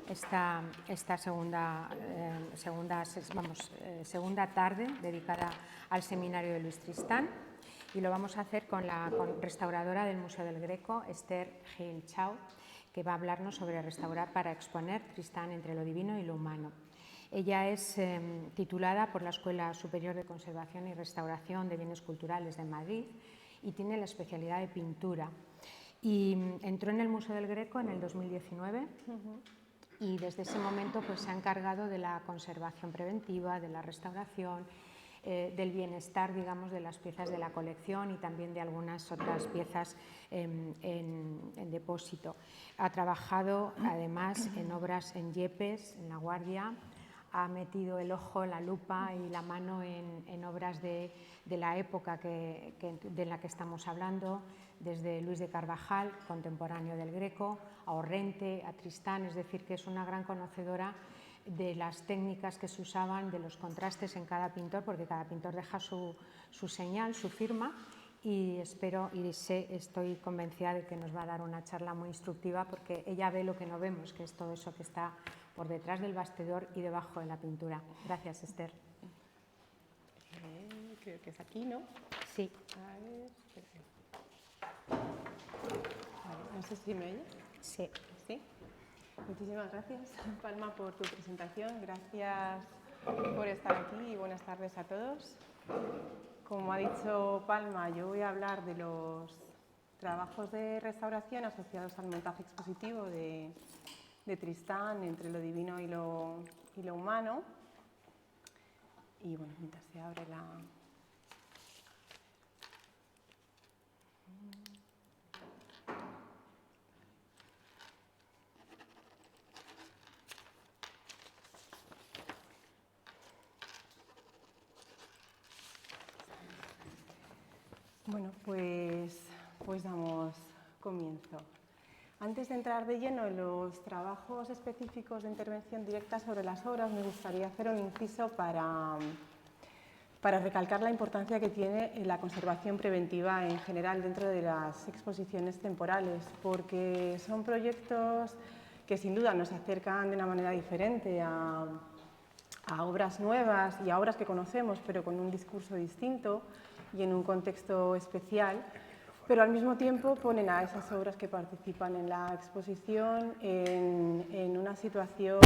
esta segunda tarde dedicada al seminario de Luis Tristán, y lo vamos a hacer con la restauradora del Museo del Greco, Esther Gil Chau, que va a hablarnos sobre restaurar para exponer Tristán entre lo divino y lo humano. Ella es titulada por la Escuela Superior de Conservación y Restauración de Bienes Culturales de Madrid y tiene la especialidad de pintura. Y entró en el Museo del Greco en el 2019 y desde ese momento pues, se ha encargado de la conservación preventiva, de la restauración, del bienestar, digamos, de las piezas de la colección y también de algunas otras piezas en depósito. Ha trabajado además en obras en Yepes, en La Guardia, ha metido el ojo, la lupa y la mano en obras de la época de la que estamos hablando, desde Luis de Carvajal, contemporáneo del Greco, a Orrente, a Tristán, es decir, que es una gran conocedora de las técnicas que se usaban, de los contrastes en cada pintor, porque cada pintor deja su señal, su firma, y estoy convencida de que nos va a dar una charla muy instructiva, porque ella ve lo que no vemos, que es todo eso que está por detrás del bastidor y debajo de la pintura. Gracias, Esther. Creo que es aquí, ¿no? Sí. A ver, vale, no sé si me oye. Sí. ¿Sí? Muchísimas gracias, Palma, por tu presentación. Gracias por estar aquí y buenas tardes a todos. Como ha dicho Palma, yo voy a hablar de los trabajos de restauración asociados al montaje expositivo de Tristán entre lo divino y lo humano. Y bueno, mientras se abre la... Bueno, pues damos comienzo. Antes de entrar de lleno en los trabajos específicos de intervención directa sobre las obras, me gustaría hacer un inciso para recalcar la importancia que tiene la conservación preventiva en general dentro de las exposiciones temporales, porque son proyectos que sin duda nos acercan de una manera diferente a obras nuevas y a obras que conocemos, pero con un discurso distinto y en un contexto especial, pero al mismo tiempo ponen a esas obras que participan en la exposición en una situación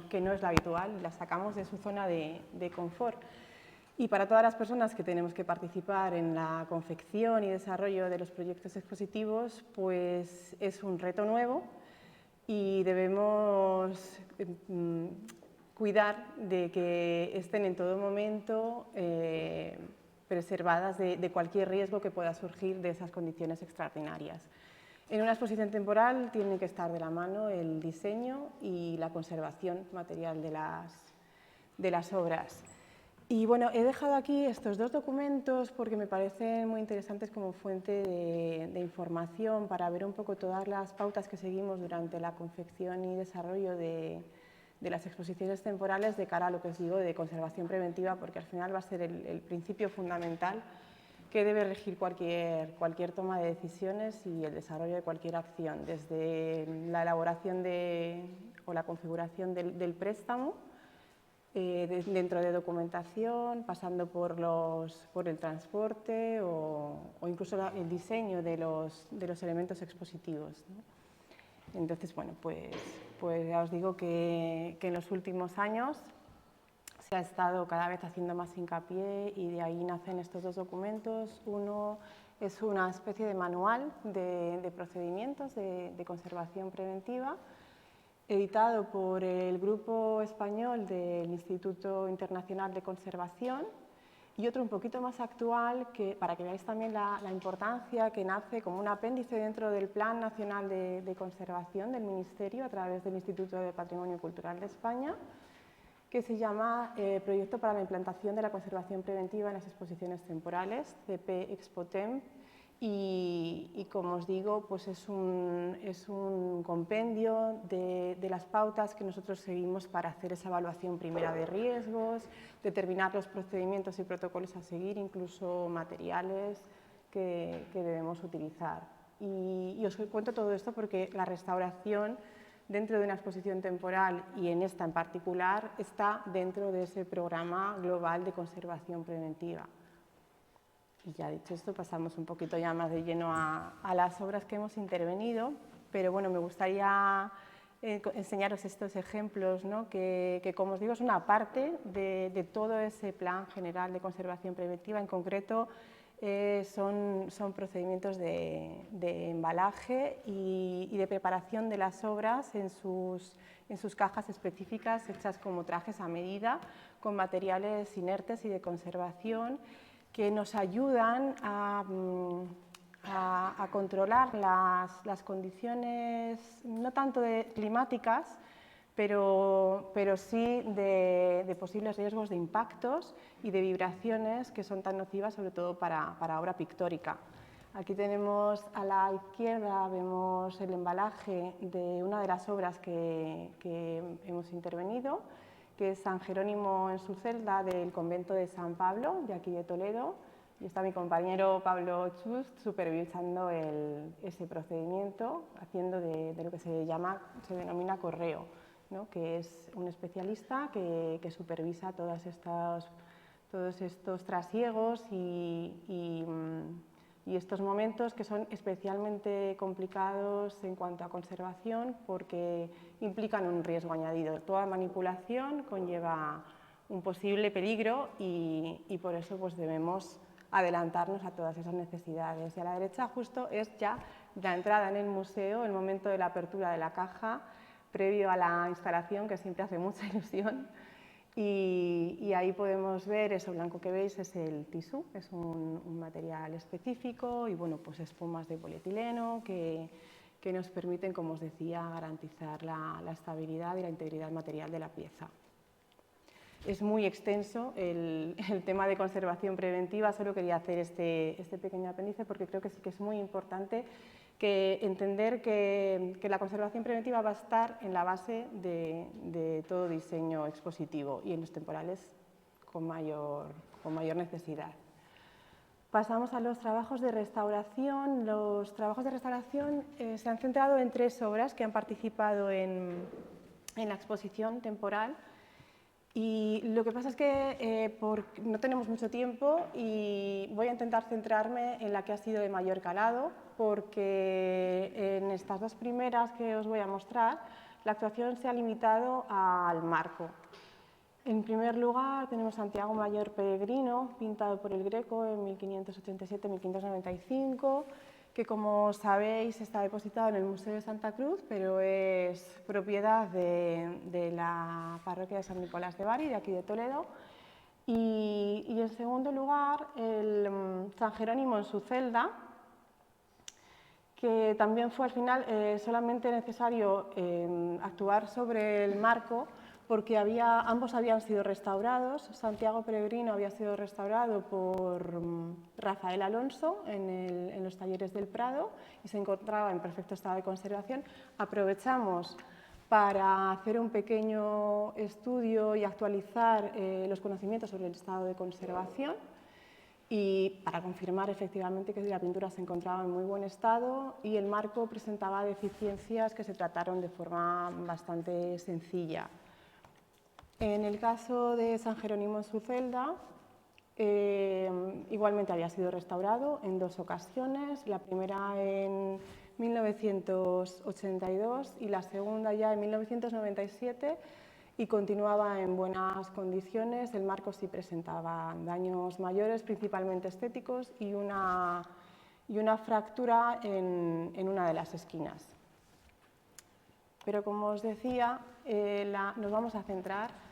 que no es la habitual, las sacamos de su zona de confort. Y para todas las personas que tenemos que participar en la confección y desarrollo de los proyectos expositivos, pues es un reto nuevo y debemos cuidar de que estén en todo momento preservadas de cualquier riesgo que pueda surgir de esas condiciones extraordinarias. En una exposición temporal tienen que estar de la mano el diseño y la conservación material de las obras. Y bueno, he dejado aquí estos dos documentos porque me parecen muy interesantes como fuente de información para ver un poco todas las pautas que seguimos durante la confección y desarrollo de las exposiciones temporales de cara a lo que os digo de conservación preventiva, porque al final va a ser el principio fundamental que debe regir cualquier toma de decisiones y el desarrollo de cualquier acción, desde la elaboración o la configuración del préstamo, dentro de documentación, pasando por el transporte o incluso el diseño de los elementos expositivos, ¿no? Entonces, bueno, pues ya os digo que en los últimos años se ha estado cada vez haciendo más hincapié y de ahí nacen estos dos documentos. Uno es una especie de manual de procedimientos de conservación preventiva, editado por el Grupo Español del Instituto Internacional de Conservación, y otro un poquito más actual, para que veáis también la importancia, que nace como un apéndice dentro del Plan Nacional de Conservación del Ministerio a través del Instituto de Patrimonio Cultural de España, que se llama Proyecto para la implantación de la conservación preventiva en las exposiciones temporales, CP Expotem. Y como os digo, pues es un compendio de las pautas que nosotros seguimos para hacer esa evaluación primera de riesgos, determinar los procedimientos y protocolos a seguir, incluso materiales que debemos utilizar. Y os cuento todo esto porque la restauración dentro de una exposición temporal y en esta en particular está dentro de ese programa global de conservación preventiva. Y ya dicho esto, pasamos un poquito ya más de lleno a las obras que hemos intervenido, pero bueno, me gustaría enseñaros estos ejemplos, ¿no? que como os digo es una parte de todo ese plan general de conservación preventiva. En concreto son procedimientos de embalaje y de preparación de las obras en sus cajas específicas hechas como trajes a medida con materiales inertes y de conservación que nos ayudan a controlar las condiciones, no tanto climáticas, pero sí de posibles riesgos de impactos y de vibraciones que son tan nocivas, sobre todo para obra pictórica. Aquí tenemos a la izquierda, vemos el embalaje de una de las obras que hemos intervenido, que es San Jerónimo en su celda del convento de San Pablo, de aquí de Toledo. Y está mi compañero Pablo Chust supervisando ese procedimiento, haciendo de lo que se denomina correo, ¿no? Que es un especialista que supervisa todos estos trasiegos y estos momentos que son especialmente complicados en cuanto a conservación porque implican un riesgo añadido. Toda manipulación conlleva un posible peligro y por eso pues, debemos adelantarnos a todas esas necesidades. Y a la derecha justo es ya la entrada en el museo, el momento de la apertura de la caja, previo a la instalación, que siempre hace mucha ilusión. Y ahí podemos ver, eso blanco que veis es el tisú, es un material específico y bueno, pues espumas de polietileno que nos permiten, como os decía, garantizar la estabilidad y la integridad material de la pieza. Es muy extenso el tema de conservación preventiva, solo quería hacer este pequeño apéndice porque creo que sí que es muy importante entender que la conservación preventiva va a estar en la base de todo diseño expositivo y en los temporales con mayor necesidad. Pasamos a los trabajos de restauración. Los trabajos de restauración se han centrado en 3 obras que han participado en la exposición temporal. Y lo que pasa es que no tenemos mucho tiempo y voy a intentar centrarme en la que ha sido de mayor calado, porque en estas 2 primeras que os voy a mostrar, la actuación se ha limitado al marco. En primer lugar tenemos Santiago Mayor Peregrino, pintado por el Greco en 1587-1595, que como sabéis está depositado en el Museo de Santa Cruz, pero es propiedad de la parroquia de San Nicolás de Bari, de aquí de Toledo. Y en segundo lugar, el San Jerónimo en su celda, que también fue al final solamente necesario actuar sobre el marco, porque ambos habían sido restaurados. Santiago Peregrino había sido restaurado por Rafael Alonso en los talleres del Prado y se encontraba en perfecto estado de conservación. Aprovechamos para hacer un pequeño estudio y actualizar los conocimientos sobre el estado de conservación y para confirmar efectivamente que la pintura se encontraba en muy buen estado y el marco presentaba deficiencias que se trataron de forma bastante sencilla. En el caso de San Jerónimo en su celda, igualmente había sido restaurado en 2 ocasiones, la primera en 1982 y la segunda ya en 1997 y continuaba en buenas condiciones. El marco sí presentaba daños mayores, principalmente estéticos, y una fractura en una de las esquinas. Pero como os decía, nos vamos a centrar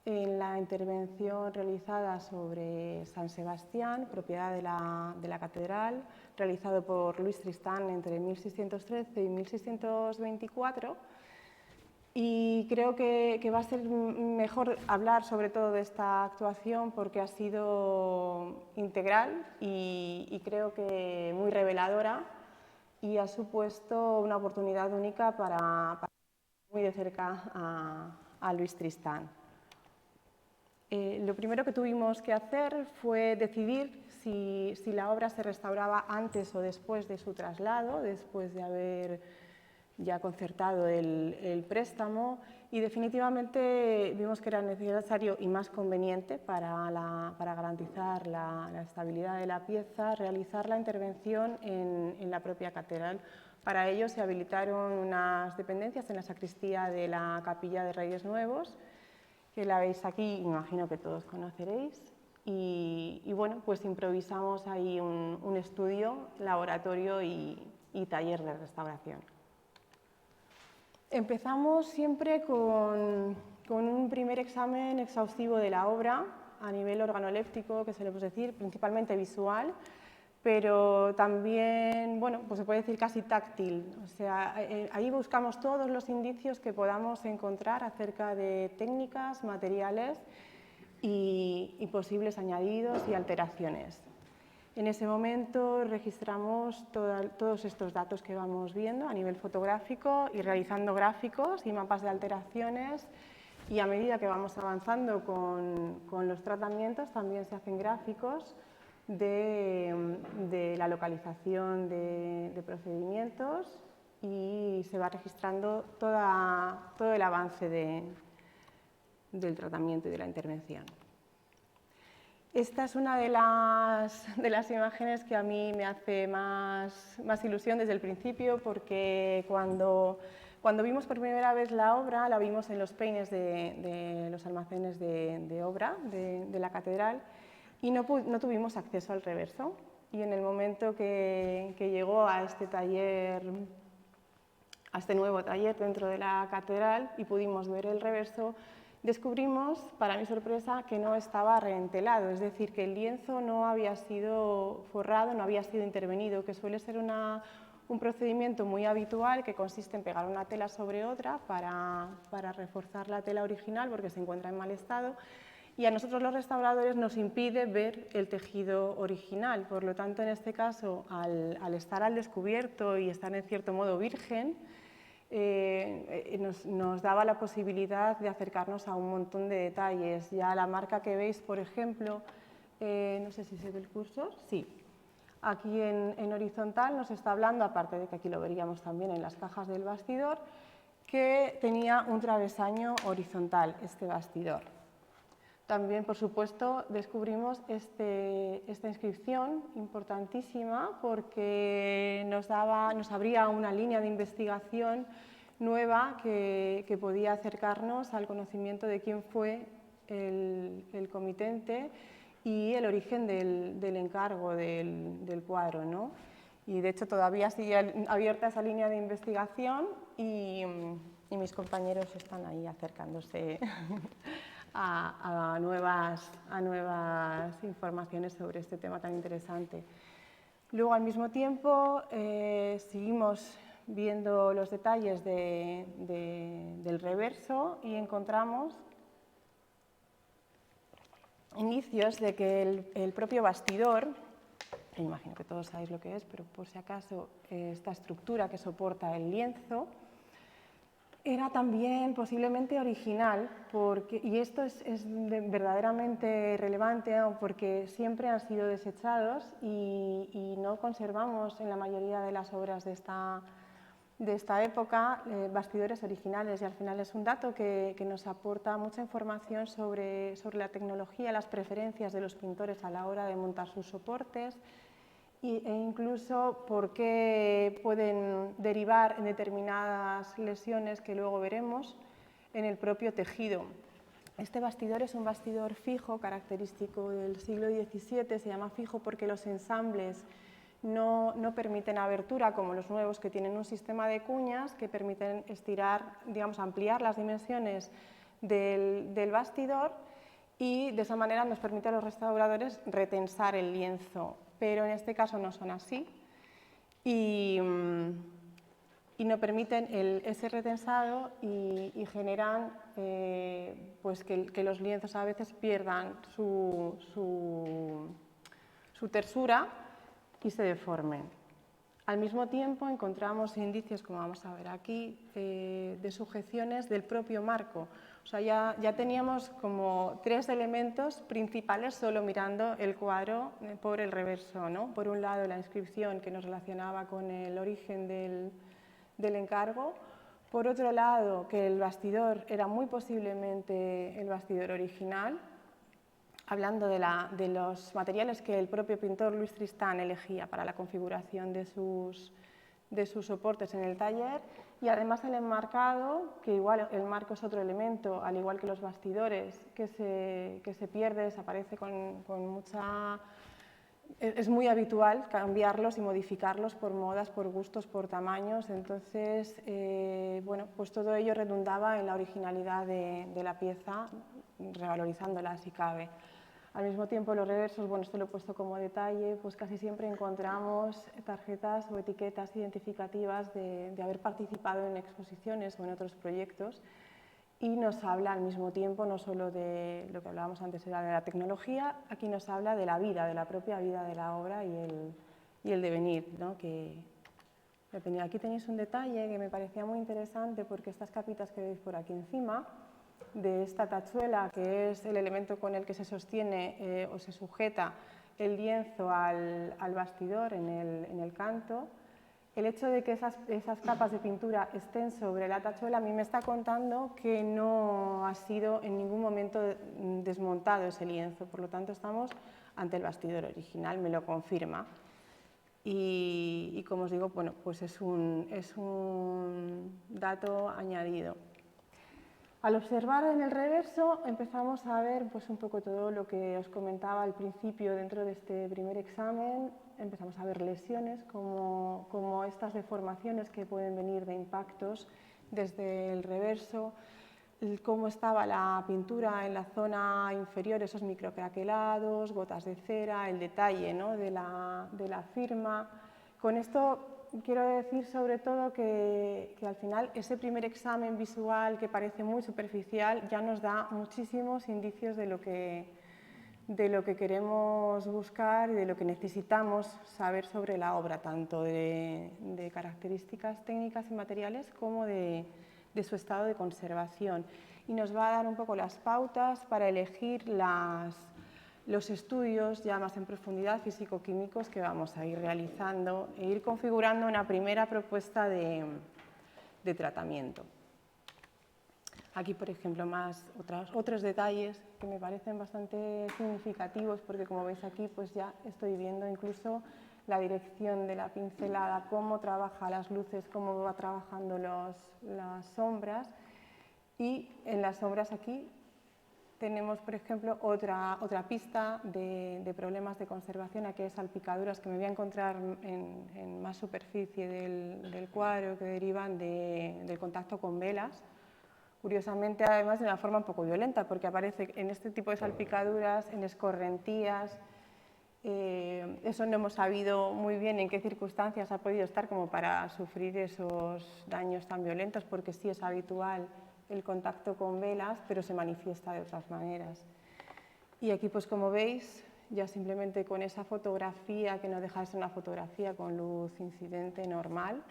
en la intervención realizada sobre San Sebastián, propiedad de la catedral, realizado por Luis Tristán entre 1613 y 1624. Y creo que va a ser mejor hablar sobre todo de esta actuación porque ha sido integral y creo que muy reveladora y ha supuesto una oportunidad única para muy de cerca a Luis Tristán. Lo primero que tuvimos que hacer fue decidir si la obra se restauraba antes o después de su traslado, después de haber ya concertado el préstamo y definitivamente vimos que era necesario y más conveniente para garantizar la estabilidad de la pieza realizar la intervención en la propia catedral. Para ello se habilitaron unas dependencias en la sacristía de la Capilla de Reyes Nuevos, que la veis aquí, imagino que todos conoceréis, y bueno, pues improvisamos ahí un estudio, laboratorio y taller de restauración. Empezamos siempre con un primer examen exhaustivo de la obra a nivel organoléptico, que solemos decir, principalmente visual, pero también, bueno, pues se puede decir casi táctil. O sea, ahí buscamos todos los indicios que podamos encontrar acerca de técnicas, materiales y posibles añadidos y alteraciones. En ese momento registramos todos estos datos que vamos viendo a nivel fotográfico y realizando gráficos y mapas de alteraciones, y a medida que vamos avanzando con los tratamientos también se hacen gráficos de la localización de procedimientos y se va registrando todo el avance del tratamiento y de la intervención. Esta es una de las imágenes que a mí me hace más ilusión desde el principio, porque cuando vimos por primera vez la obra, la vimos en los peines de los almacenes de obra de la catedral y no tuvimos acceso al reverso. Y en el momento que llegó a este taller, a este nuevo taller dentro de la catedral y pudimos ver el reverso, descubrimos, para mi sorpresa, que no estaba reentelado, es decir, que el lienzo no había sido forrado, no había sido intervenido, que suele ser un procedimiento muy habitual que consiste en pegar una tela sobre otra para reforzar la tela original porque se encuentra en mal estado, y a nosotros los restauradores nos impide ver el tejido original. Por lo tanto, en este caso, al estar al descubierto y estar en cierto modo virgen, nos daba la posibilidad de acercarnos a un montón de detalles. Ya la marca que veis, por ejemplo, no sé si se ve el cursor, sí. Aquí en horizontal nos está hablando, aparte de que aquí lo veríamos también en las cajas del bastidor, que tenía un travesaño horizontal este bastidor. También, por supuesto, descubrimos esta inscripción importantísima porque nos abría una línea de investigación nueva que podía acercarnos al conocimiento de quién fue el comitente y el origen del encargo del cuadro, ¿no? Y de hecho todavía sigue abierta esa línea de investigación y mis compañeros están ahí acercándose a nuevas informaciones sobre este tema tan interesante. Luego, al mismo tiempo, seguimos viendo los detalles del reverso y encontramos indicios de que el propio bastidor, me imagino que todos sabéis lo que es, pero por si acaso, esta estructura que soporta el lienzo, era también posiblemente original, y esto es verdaderamente relevante, ¿no? Porque siempre han sido desechados y no conservamos en la mayoría de las obras de esta época bastidores originales, y al final es un dato que nos aporta mucha información sobre la tecnología, las preferencias de los pintores a la hora de montar sus soportes, e incluso por qué pueden derivar en determinadas lesiones que luego veremos en el propio tejido. Este bastidor es un bastidor fijo, característico del siglo XVII, se llama fijo porque los ensambles no permiten abertura como los nuevos, que tienen un sistema de cuñas que permiten estirar, digamos, ampliar las dimensiones del bastidor, y de esa manera nos permite a los restauradores retensar el lienzo. Pero en este caso no son así y no permiten ese retensado y generan pues que los lienzos a veces pierdan su tersura y se deformen. Al mismo tiempo encontramos indicios, como vamos a ver aquí, de sujeciones del propio marco. O sea, ya teníamos como 3 elementos principales solo mirando el cuadro por el reverso, ¿no? Por un lado, la inscripción que nos relacionaba con el origen del encargo. Por otro lado, que el bastidor era muy posiblemente el bastidor original, hablando de los materiales que el propio pintor Luis Tristán elegía para la configuración de sus soportes en el taller, y además el enmarcado, que igual el marco es otro elemento, al igual que los bastidores, que se pierde, desaparece con mucha... Es muy habitual cambiarlos y modificarlos por modas, por gustos, por tamaños, entonces, bueno, pues todo ello redundaba en la originalidad de la pieza, revalorizándola si cabe. Al mismo tiempo, los reversos, bueno, esto lo he puesto como detalle, pues casi siempre encontramos tarjetas o etiquetas identificativas de haber participado en exposiciones o en otros proyectos, y nos habla al mismo tiempo no solo de lo que hablábamos antes, era de la tecnología, aquí nos habla de la vida, de la propia vida de la obra y el devenir, ¿no? Aquí tenéis un detalle que me parecía muy interesante, porque estas capitas que veis por aquí encima, de esta tachuela, que es el elemento con el que se sostiene o se sujeta el lienzo al bastidor en el canto, el hecho de que esas capas de pintura estén sobre la tachuela a mí me está contando que no ha sido en ningún momento desmontado ese lienzo, por lo tanto estamos ante el bastidor original, me lo confirma. Y como os digo, bueno, pues es un dato añadido. Al observar en el reverso empezamos a ver pues, un poco todo lo que os comentaba al principio dentro de este primer examen. Empezamos a ver lesiones como estas deformaciones que pueden venir de impactos desde el reverso, cómo estaba la pintura en la zona inferior, esos microcraquelados, gotas de cera, el detalle, ¿no? de la firma. Con esto quiero decir sobre todo que al final ese primer examen visual que parece muy superficial ya nos da muchísimos indicios de lo que queremos buscar y de lo que necesitamos saber sobre la obra, tanto de características técnicas y materiales como de su estado de conservación. Y nos va a dar un poco las pautas para elegir los estudios ya más en profundidad físico-químicos que vamos a ir realizando e ir configurando una primera propuesta de tratamiento. Aquí, por ejemplo, otros detalles que me parecen bastante significativos, porque como veis aquí, pues ya estoy viendo incluso la dirección de la pincelada, cómo trabaja las luces, cómo va trabajando las sombras. Y en las sombras aquí tenemos, por ejemplo, otra pista de problemas de conservación, aquellas salpicaduras que me voy a encontrar en más superficie del cuadro que derivan del contacto con velas. Curiosamente, además, de una forma un poco violenta, porque aparece en este tipo de salpicaduras, en escorrentías. Eso no hemos sabido muy bien en qué circunstancias ha podido estar como para sufrir esos daños tan violentos, porque sí es habitual el contacto con velas, pero se manifiesta de otras maneras. Y aquí, pues como veis, ya simplemente con esa fotografía, que no deja de ser una fotografía con luz incidente normal,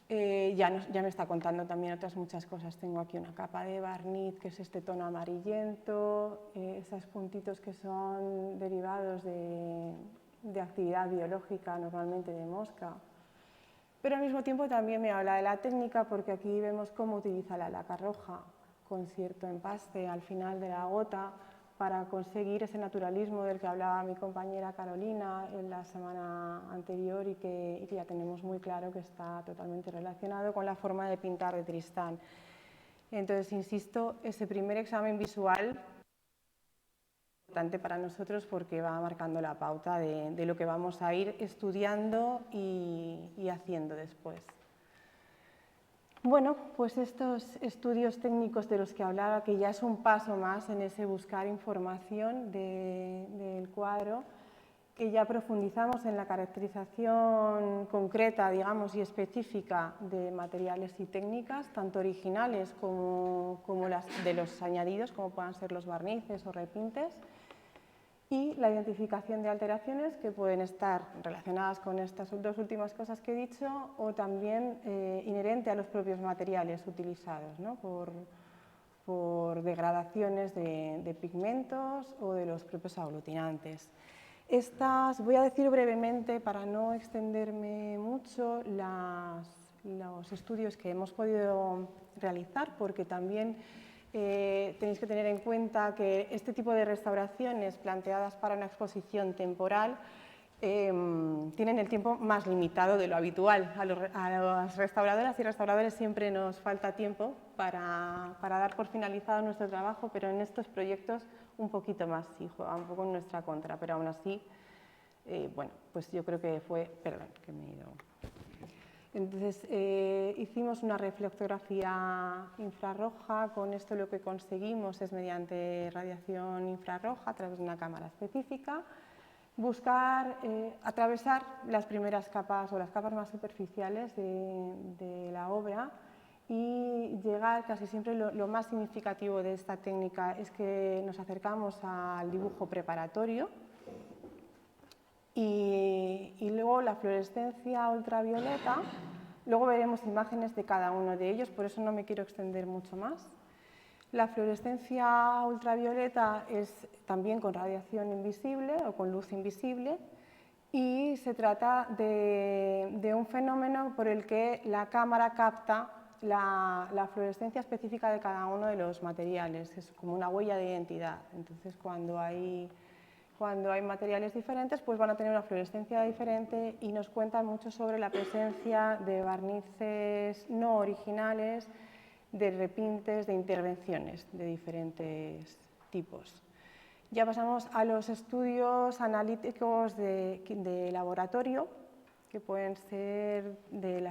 ya me está contando también otras muchas cosas. Tengo aquí una capa de barniz, que es este tono amarillento, esos puntitos que son derivados de actividad biológica, normalmente de mosca. Pero al mismo tiempo también me habla de la técnica, porque aquí vemos cómo utiliza la laca roja con cierto empaste al final de la gota para conseguir ese naturalismo del que hablaba mi compañera Carolina en la semana anterior y que ya tenemos muy claro que está totalmente relacionado con la forma de pintar de Tristán. Entonces, insisto, ese primer examen visual es importante para nosotros porque va marcando la pauta de lo que vamos a ir estudiando y haciendo después. Bueno, pues estos estudios técnicos de los que hablaba, que ya es un paso más en ese buscar información del cuadro, que ya profundizamos en la caracterización concreta, digamos, y específica de materiales y técnicas, tanto originales como las de los añadidos, como puedan ser los barnices o repintes, y la identificación de alteraciones que pueden estar relacionadas con estas dos últimas cosas que he dicho o también inherente a los propios materiales utilizados, ¿no? por degradaciones de pigmentos o de los propios aglutinantes. Estas, voy a decir brevemente, para no extenderme mucho, los estudios que hemos podido realizar, porque también tenéis que tener en cuenta que este tipo de restauraciones planteadas para una exposición temporal tienen el tiempo más limitado de lo habitual. A las restauradoras y restauradores siempre nos falta tiempo para dar por finalizado nuestro trabajo, pero en estos proyectos un poquito más, sí, juega un poco en nuestra contra, pero aún así, bueno, pues yo creo que fue, perdón, que me he ido. Entonces, hicimos una reflectografía infrarroja. Con esto lo que conseguimos es, mediante radiación infrarroja, a través de una cámara específica, buscar atravesar las primeras capas o las capas más superficiales de la obra y llegar, casi siempre lo más significativo de esta técnica es que nos acercamos al dibujo preparatorio. Y luego la fluorescencia ultravioleta, luego veremos imágenes de cada uno de ellos, por eso no me quiero extender mucho más. La fluorescencia ultravioleta es también con radiación invisible o con luz invisible y se trata de un fenómeno por el que la cámara capta la fluorescencia específica de cada uno de los materiales, es como una huella de identidad. Entonces, cuando hay materiales diferentes, pues van a tener una fluorescencia diferente y nos cuentan mucho sobre la presencia de barnices no originales, de repintes, de intervenciones de diferentes tipos. Ya pasamos a los estudios analíticos de laboratorio, que pueden ser del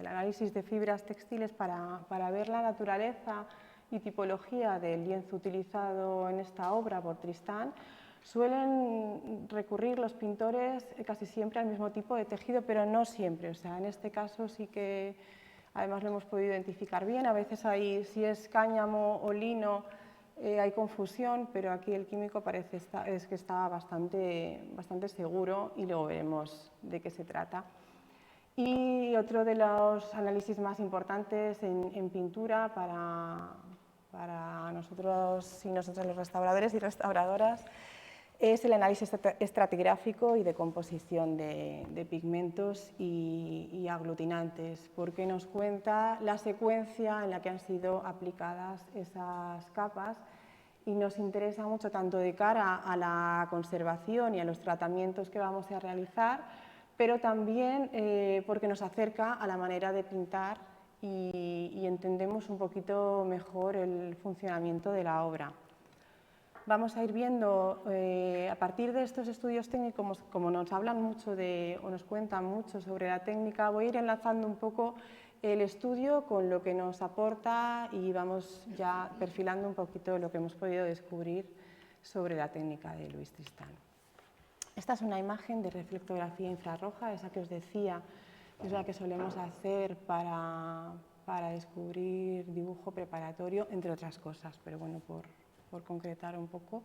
análisis de fibras textiles para ver la naturaleza y tipología del lienzo utilizado en esta obra por Tristán. Suelen recurrir los pintores casi siempre al mismo tipo de tejido, pero no siempre. O sea, en este caso sí que además lo hemos podido identificar bien. A veces si es cáñamo o lino, hay confusión, pero aquí el químico parece que está bastante seguro y luego veremos de qué se trata. Y otro de los análisis más importantes en pintura para nosotros y nosotras los restauradores y restauradoras es el análisis estratigráfico y de composición de pigmentos y aglutinantes, porque nos cuenta la secuencia en la que han sido aplicadas esas capas y nos interesa mucho tanto de cara a la conservación y a los tratamientos que vamos a realizar, pero también porque nos acerca a la manera de pintar y entendemos un poquito mejor el funcionamiento de la obra. Vamos a ir viendo, a partir de estos estudios técnicos, como nos hablan mucho o nos cuentan mucho sobre la técnica, voy a ir enlazando un poco el estudio con lo que nos aporta y vamos ya perfilando un poquito lo que hemos podido descubrir sobre la técnica de Luis Tristán. Esta es una imagen de reflectografía infrarroja, esa que os decía, es la que solemos hacer para descubrir dibujo preparatorio, entre otras cosas, pero bueno, por concretar un poco.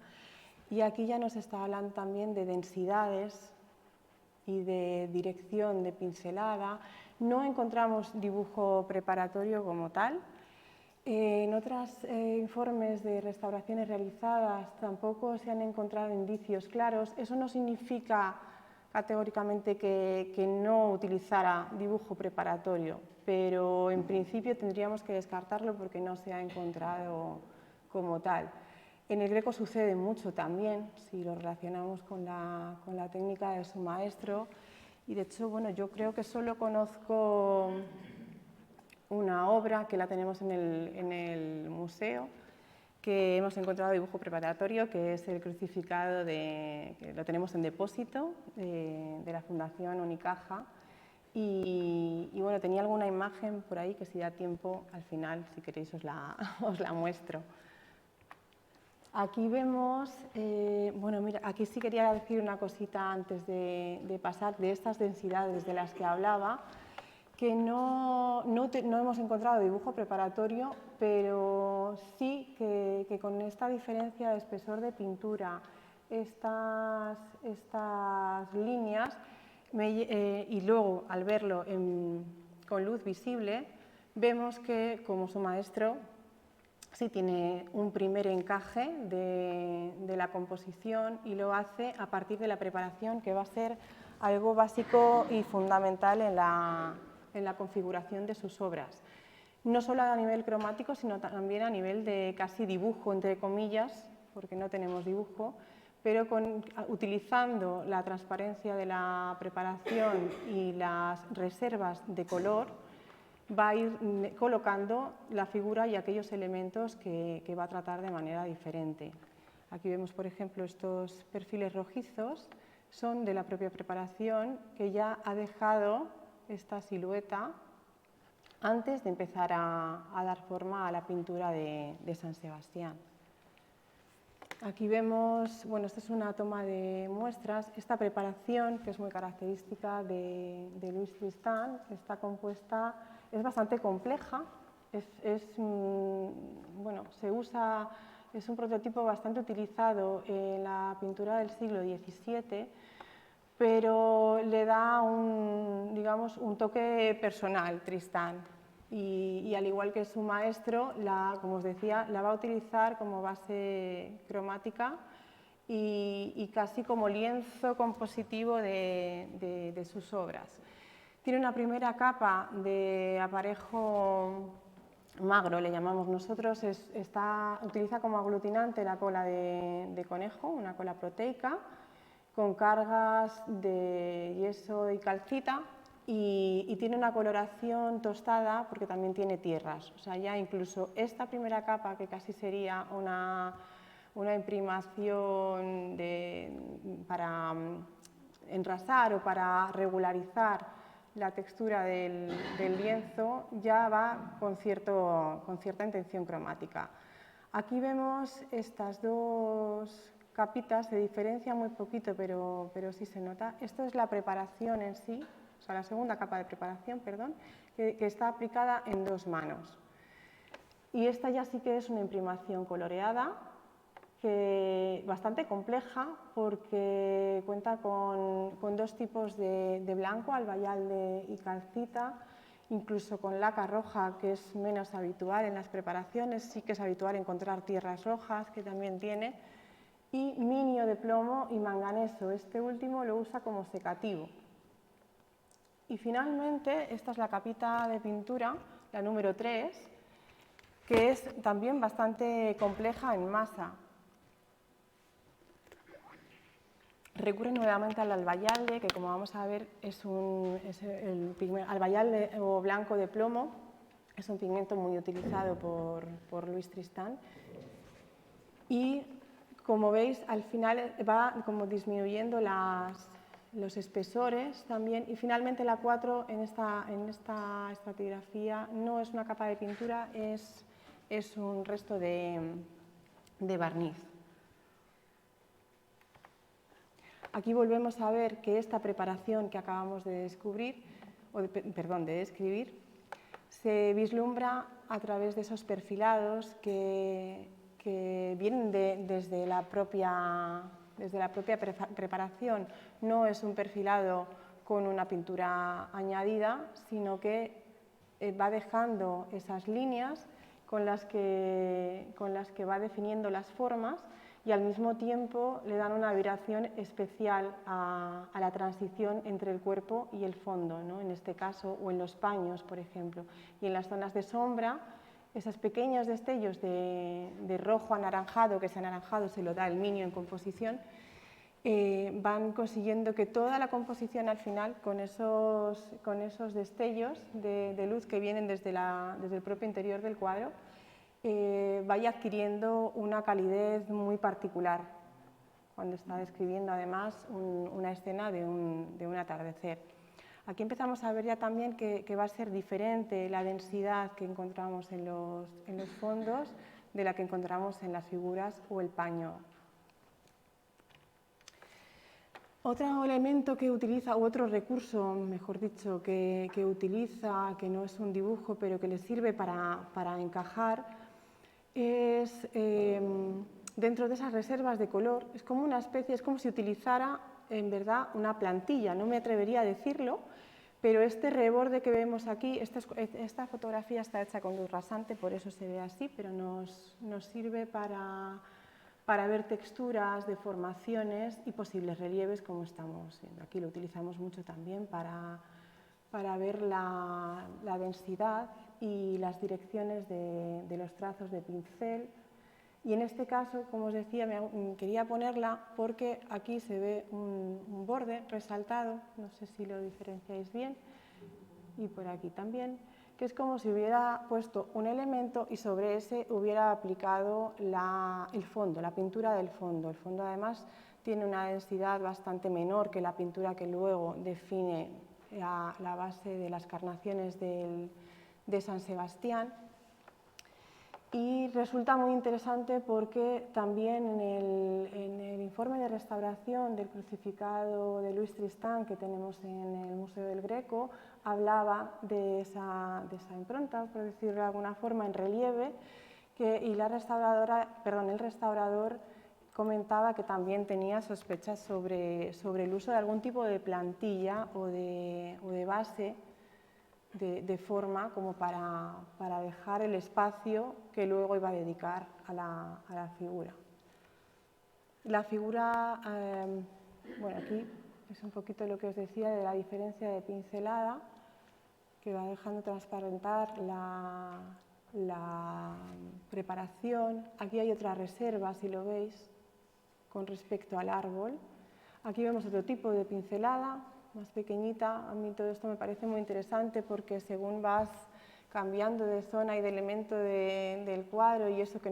Y aquí ya nos está hablando también de densidades y de dirección de pincelada. No encontramos dibujo preparatorio como tal. En otros informes de restauraciones realizadas tampoco se han encontrado indicios claros. Eso no significa categóricamente que no utilizara dibujo preparatorio, pero en principio tendríamos que descartarlo porque no se ha encontrado como tal. En el Greco sucede mucho también, si lo relacionamos con la técnica de su maestro, y de hecho, bueno, yo creo que solo conozco una obra que la tenemos en el museo, que hemos encontrado dibujo preparatorio, que es el crucificado que lo tenemos en depósito de la Fundación Unicaja. Y bueno, tenía alguna imagen por ahí que si da tiempo, al final, si queréis, os la muestro. Aquí vemos, bueno, mira, aquí sí quería decir una cosita antes de pasar de estas densidades de las que hablaba, que no hemos encontrado dibujo preparatorio, pero sí que con esta diferencia de espesor de pintura, estas líneas, y luego al verlo con luz visible, vemos que como su maestro sí tiene un primer encaje de la composición y lo hace a partir de la preparación, que va a ser algo básico y fundamental en en la configuración de sus obras. No solo a nivel cromático, sino también a nivel de casi dibujo, entre comillas, porque no tenemos dibujo, pero utilizando la transparencia de la preparación y las reservas de color, va a ir colocando la figura y aquellos elementos que va a tratar de manera diferente. Aquí vemos, por ejemplo, estos perfiles rojizos, son de la propia preparación que ya ha dejado esta silueta antes de empezar a dar forma a la pintura de San Sebastián. Aquí vemos, bueno, esta es una toma de muestras. Esta preparación, que es muy característica de Louis Tristan, está compuesta, es bastante compleja, bueno, se usa, es un prototipo bastante utilizado en la pintura del siglo XVII, pero le da digamos, un toque personal, Tristan. Y al igual que su maestro, como os decía, la va a utilizar como base cromática y casi como lienzo compositivo de sus obras. Tiene una primera capa de aparejo magro, le llamamos nosotros, utiliza como aglutinante la cola de conejo, una cola proteica, con cargas de yeso y calcita, y tiene una coloración tostada porque también tiene tierras. O sea, ya incluso esta primera capa, que casi sería una imprimación para enrasar o para regularizar la textura del lienzo, ya va con cierta intención cromática. Aquí vemos estas dos capitas, se diferencia muy poquito, pero sí se nota. Esto es la preparación en sí, o sea, la segunda capa de preparación, perdón, que está aplicada en dos manos. Y esta ya sí que es una imprimación coloreada, bastante compleja, porque cuenta con dos tipos de blanco, albayalde y calcita, incluso con laca roja, que es menos habitual en las preparaciones. Sí que es habitual encontrar tierras rojas, que también tiene, y minio de plomo y manganeso. Este último lo usa como secativo. Y finalmente, esta es la capita de pintura, la número 3, que es también bastante compleja en masa. Recurre nuevamente al albayalde, que como vamos a ver es el albayalde o blanco de plomo, es un pigmento muy utilizado por Louis Tristan. Y como veis, al final va como disminuyendo los espesores también, y finalmente la 4 en esta estratigrafía no es una capa de pintura, es un resto de barniz. Aquí volvemos a ver que esta preparación que acabamos de describir, se vislumbra a través de esos perfilados que vienen desde la propia preparación. No es un perfilado con una pintura añadida, sino que va dejando esas líneas con las que va definiendo las formas, y al mismo tiempo le dan una vibración especial a la transición entre el cuerpo y el fondo, ¿no? En este caso, o en los paños, por ejemplo. Y en las zonas de sombra, esos pequeños destellos de rojo anaranjado, que ese anaranjado se lo da el minio en composición, van consiguiendo que toda la composición al final, con esos destellos de luz que vienen desde el propio interior del cuadro, vaya adquiriendo una calidez muy particular cuando está describiendo además una escena de un atardecer. Aquí empezamos a ver ya también que va a ser diferente la densidad que encontramos en los fondos de la que encontramos en las figuras o el paño. Otro elemento que utiliza, u otro recurso, mejor dicho, que utiliza, que no es un dibujo, pero que le sirve para encajar, es dentro de esas reservas de color, es como una especie, es como si utilizara en verdad una plantilla, no me atrevería a decirlo, pero este reborde que vemos aquí, esta fotografía está hecha con luz rasante, por eso se ve así, pero nos sirve para ver texturas, deformaciones y posibles relieves, como estamos viendo. Aquí lo utilizamos mucho también para para ver la densidad y las direcciones de los trazos de pincel. Y en este caso, como os decía, quería ponerla porque aquí se ve un borde resaltado, no sé si lo diferenciáis bien, y por aquí también, que es como si hubiera puesto un elemento y sobre ese hubiera aplicado el fondo, la pintura del fondo. El fondo además tiene una densidad bastante menor que la pintura que luego define la base de las carnaciones de San Sebastián. Y resulta muy interesante porque también en el informe de restauración del crucificado de Luis Tristán que tenemos en el Museo del Greco, hablaba de esa impronta, por decirlo de alguna forma, en relieve, y el restaurador comentaba que también tenía sospechas sobre el uso de algún tipo de plantilla o de base de forma como para dejar el espacio que luego iba a dedicar a la figura. La figura, bueno, aquí es un poquito lo que os decía de la diferencia de pincelada, que va dejando transparentar la preparación. Aquí hay otra reserva, si lo veis, con respecto al árbol. Aquí vemos otro tipo de pincelada, más pequeñita. A mí todo esto me parece muy interesante porque según vas cambiando de zona y de elemento del cuadro, y eso que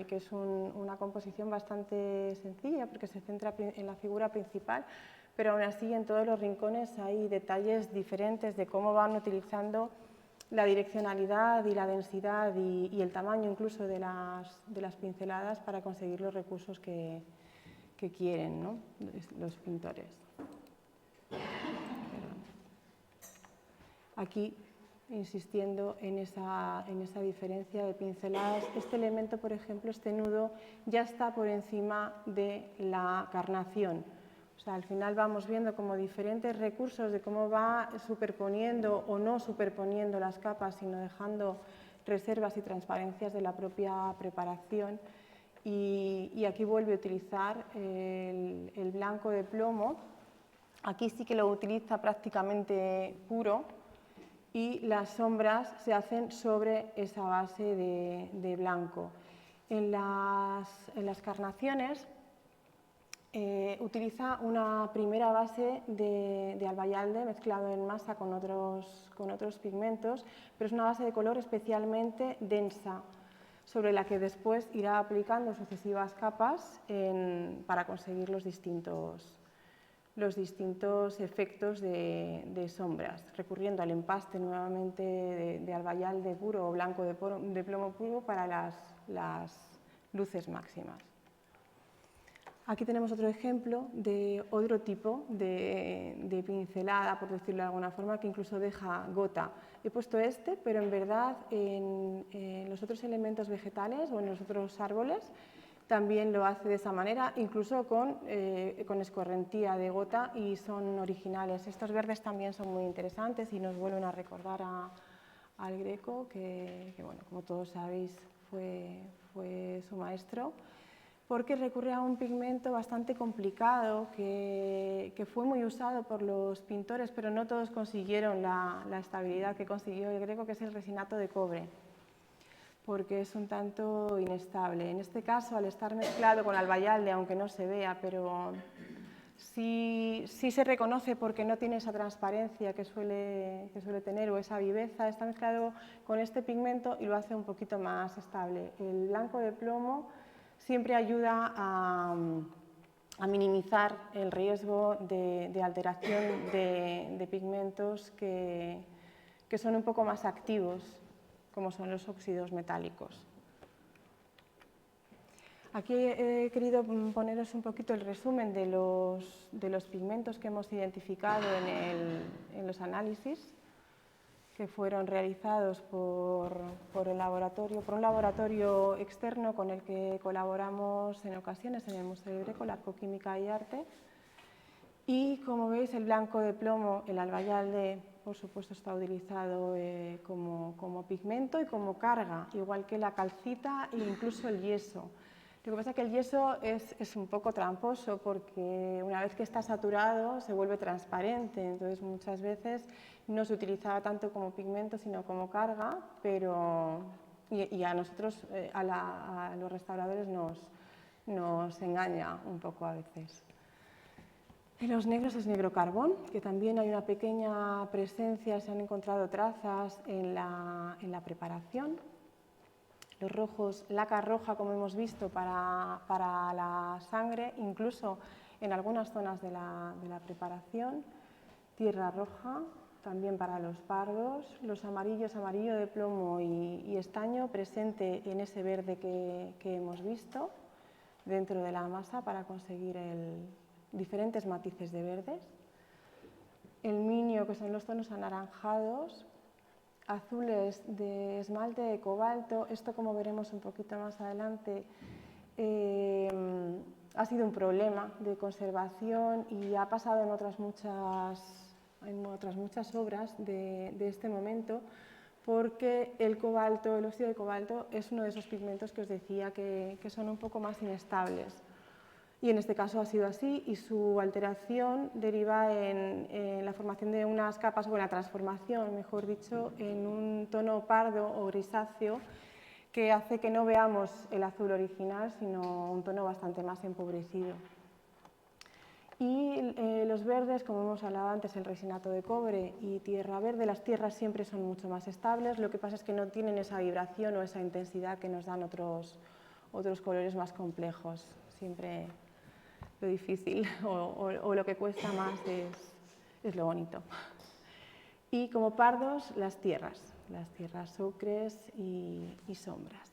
es una composición bastante sencilla porque se centra en la figura principal, pero aún así en todos los rincones hay detalles diferentes de cómo van utilizando la direccionalidad y la densidad y el tamaño incluso de las pinceladas para conseguir los recursos que quieren, ¿no?, los pintores. Aquí, insistiendo en esa diferencia de pinceladas, este elemento, por ejemplo, este nudo, ya está por encima de la carnación. O sea, al final vamos viendo como diferentes recursos de cómo va superponiendo o no superponiendo las capas, sino dejando reservas y transparencias de la propia preparación. Y aquí vuelve a utilizar el blanco de plomo. Aquí sí que lo utiliza prácticamente puro y las sombras se hacen sobre esa base de blanco. En las carnaciones utiliza una primera base de albayalde mezclado en masa con otros pigmentos, pero es una base de color especialmente densa, sobre la que después irá aplicando sucesivas capas para conseguir los distintos efectos de sombras, recurriendo al empaste nuevamente de albayalde puro o blanco de plomo puro para las luces máximas. Aquí tenemos otro ejemplo de otro tipo de pincelada, por decirlo de alguna forma, que incluso deja gota. He puesto pero en verdad en los otros elementos vegetales o en los otros árboles también lo hace de esa manera, incluso con escorrentía de gota, y son originales. Estos verdes también son muy interesantes y nos vuelven a recordar al Greco, que bueno, como todos sabéis, fue su maestro, porque recurre a un pigmento bastante complicado que fue muy usado por los pintores, pero no todos consiguieron la estabilidad que consiguió el Greco, que es el resinato de cobre, porque es un tanto inestable. En este caso, al estar mezclado con albayalde, aunque no se vea, pero sí se reconoce porque no tiene esa transparencia que suele tener o esa viveza, está mezclado con este pigmento y lo hace un poquito más estable. El blanco de plomo siempre ayuda a minimizar el riesgo de alteración de pigmentos que son un poco más activos, como son los óxidos metálicos. Aquí he querido poneros un poquito el resumen de los pigmentos que hemos identificado en los análisis que fueron realizados por un laboratorio externo con el que colaboramos en ocasiones en el Museo del Greco, la Arcoquímica y Arte. Y como veis, el blanco de plomo, el albayalde, por supuesto, está utilizado como pigmento y como carga, igual que la calcita e incluso el yeso. Lo que pasa es que el yeso es un poco tramposo porque una vez que está saturado se vuelve transparente, entonces muchas veces no se utilizaba tanto como pigmento sino como carga, y a nosotros, a los restauradores nos engaña un poco a veces. En los negros es negro carbón, que también hay una pequeña presencia, se han encontrado trazas en la preparación. Los rojos, laca roja, como hemos visto, para la sangre, incluso en algunas zonas de la preparación. Tierra roja, también para los pardos. Los amarillos, amarillo de plomo y estaño, presente en ese verde que hemos visto dentro de la masa para conseguir diferentes matices de verdes. El minio, que son los tonos anaranjados. Azules de esmalte de cobalto. Esto, como veremos un poquito más adelante, ha sido un problema de conservación y ha pasado en otras muchas obras de este momento, porque el cobalto, el óxido de cobalto, es uno de esos pigmentos que os decía que son un poco más inestables. Y en este caso ha sido así, y su alteración deriva en la formación de unas capas, o en la transformación, mejor dicho, en un tono pardo o grisáceo que hace que no veamos el azul original, sino un tono bastante más empobrecido. Y los verdes, como hemos hablado antes, el resinato de cobre y tierra verde, las tierras siempre son mucho más estables, lo que pasa es que no tienen esa vibración o esa intensidad que nos dan otros colores más complejos. Siempre lo difícil o lo que cuesta más es lo bonito. Y como pardos, las tierras ocres y sombras.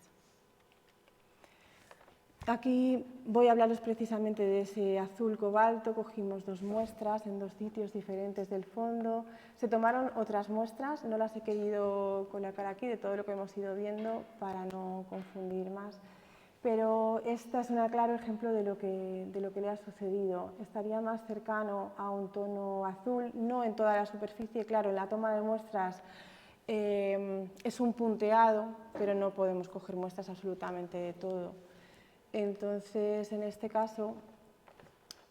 Aquí voy a hablaros precisamente de ese azul cobalto. Cogimos 2 muestras en 2 sitios diferentes del fondo. Se tomaron otras muestras, no las he querido colocar aquí, de todo lo que hemos ido viendo para no confundir más. Pero esta es un claro ejemplo de lo que le ha sucedido. Estaría más cercano a un tono azul, no en toda la superficie, claro, en la toma de muestras es un punteado, pero no podemos coger muestras absolutamente de todo. Entonces, en este caso,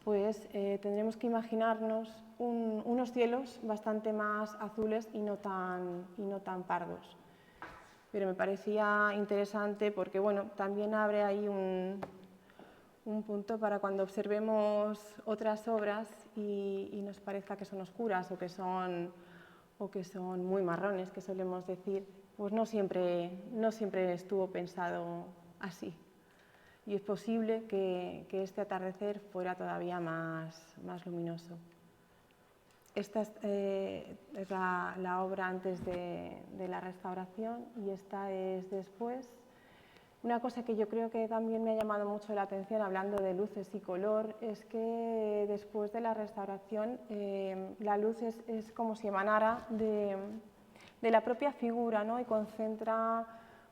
pues tendremos que imaginarnos unos cielos bastante más azules y no tan pardos. Pero me parecía interesante porque, bueno, también abre ahí un punto para cuando observemos otras obras y nos parezca que son oscuras o que son muy marrones, que solemos decir, pues no siempre estuvo pensado así. Y es posible que este atardecer fuera todavía más luminoso. Esta es la obra antes de la restauración y esta es después. Una cosa que yo creo que también me ha llamado mucho la atención, hablando de luces y color, es que después de la restauración la luz es como si emanara de la propia figura, ¿no? Y concentra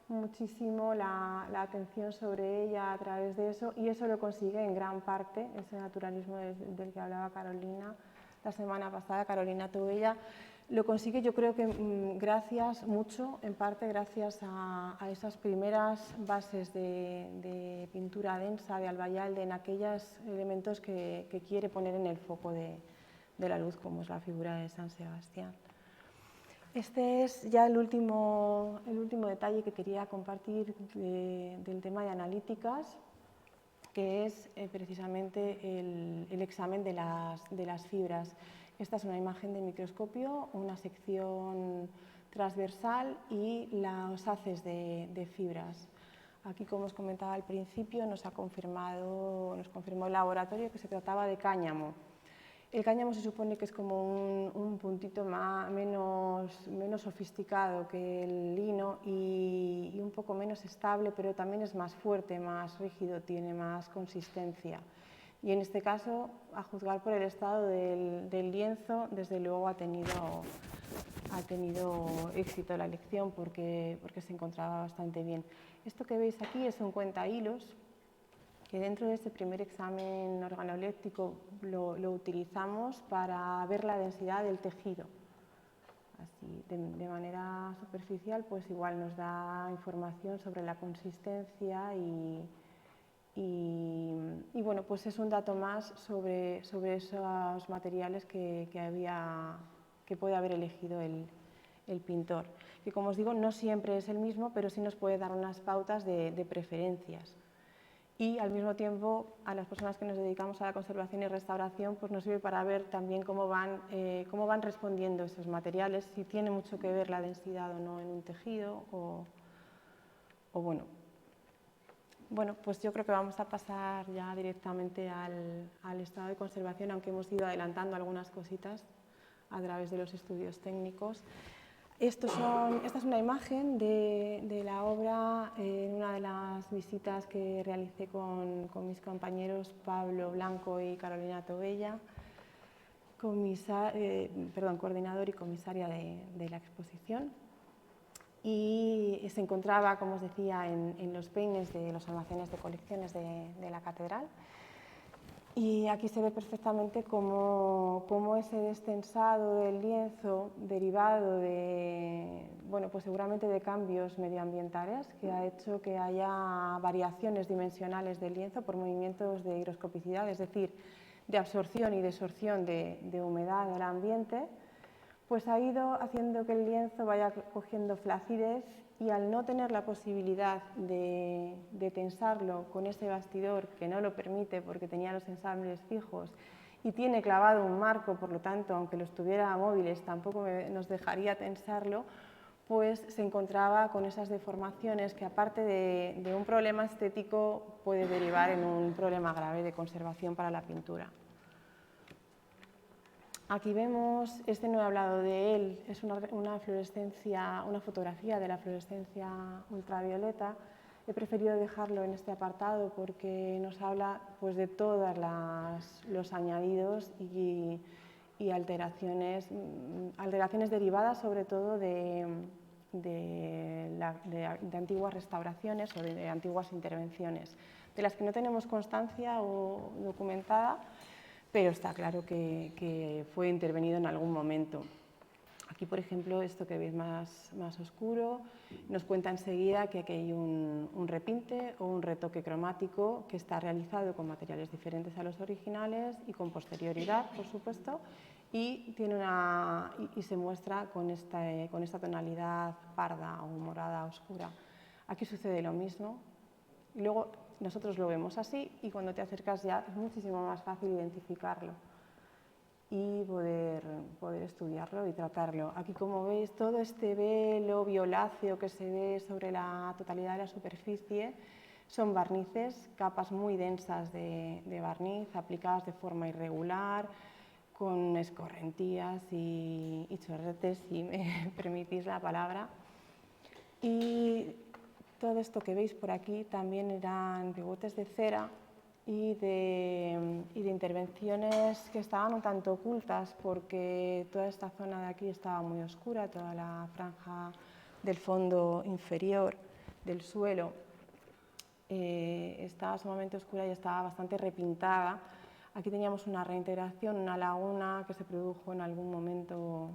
muchísimo la atención sobre ella a través de eso, y eso lo consigue en gran parte, ese naturalismo del que hablaba Carolina la semana pasada, Carolina Tobella, lo consigue, yo creo que en parte gracias a esas primeras bases de pintura densa de Albayalde, en aquellos elementos que quiere poner en el foco de la luz, como es la figura de San Sebastián. Este es ya el último detalle que quería compartir del tema de analíticas, que es precisamente el examen de las fibras. Esta es una imagen de microscopio, una sección transversal y los haces de fibras. Aquí, como os comentaba al principio, nos confirmó el laboratorio que se trataba de cáñamo. El cáñamo se supone que es como un puntito menos sofisticado que el lino y un poco menos estable, pero también es más fuerte, más rígido, tiene más consistencia. Y en este caso, a juzgar por el estado del lienzo, desde luego ha tenido éxito la elección porque se encontraba bastante bien. Esto que veis aquí es un cuentahilos, que dentro de este primer examen organoléptico lo utilizamos para ver la densidad del tejido. Así, de manera superficial, pues igual nos da información sobre la consistencia Y bueno, pues es un dato más sobre esos materiales que puede haber elegido el pintor, que como os digo no siempre es el mismo, pero sí nos puede dar unas pautas de preferencias. Y al mismo tiempo a las personas que nos dedicamos a la conservación y restauración pues nos sirve para ver también cómo van respondiendo esos materiales, si tiene mucho que ver la densidad o no en un tejido Bueno, pues yo creo que vamos a pasar ya directamente al estado de conservación, aunque hemos ido adelantando algunas cositas a través de los estudios técnicos. Esta es una imagen de la obra en una de las visitas que realicé con mis compañeros Pablo Blanco y Carolina Tobella, coordinador y comisaria de la exposición. Y se encontraba, como os decía, en los peines de los almacenes de colecciones de la catedral. Y aquí se ve perfectamente cómo ese destensado del lienzo, derivado de, bueno, pues seguramente de cambios medioambientales, que ha hecho que haya variaciones dimensionales del lienzo por movimientos de higroscopicidad, es decir, de absorción y desorción de humedad del ambiente, pues ha ido haciendo que el lienzo vaya cogiendo flacidez y al no tener la posibilidad de tensarlo con ese bastidor que no lo permite porque tenía los ensambles fijos y tiene clavado un marco, por lo tanto, aunque los tuviera móviles tampoco nos dejaría tensarlo, pues se encontraba con esas deformaciones que aparte de un problema estético puede derivar en un problema grave de conservación para la pintura. Aquí vemos, este no he hablado de él, es una fotografía de la fluorescencia ultravioleta. He preferido dejarlo en este apartado porque nos habla pues, de todos los añadidos y alteraciones derivadas sobre todo de antiguas restauraciones o de antiguas intervenciones, de las que no tenemos constancia o documentada, pero está claro que fue intervenido en algún momento. Aquí, por ejemplo, esto que veis más oscuro, nos cuenta enseguida que aquí hay un repinte o un retoque cromático que está realizado con materiales diferentes a los originales y con posterioridad, por supuesto, y se muestra con esta tonalidad parda o morada oscura. Aquí sucede lo mismo. Y luego nosotros lo vemos así y cuando te acercas ya es muchísimo más fácil identificarlo y poder estudiarlo y tratarlo. Aquí, como veis, todo este velo violáceo que se ve sobre la totalidad de la superficie son barnices, capas muy densas de barniz aplicadas de forma irregular, con escorrentías y chorretes, si me permitís la palabra. Y todo esto que veis por aquí también eran bigotes de cera y de intervenciones que estaban un tanto ocultas porque toda esta zona de aquí estaba muy oscura, toda la franja del fondo inferior del suelo estaba sumamente oscura y estaba bastante repintada. Aquí teníamos una reintegración, una laguna que se produjo en algún momento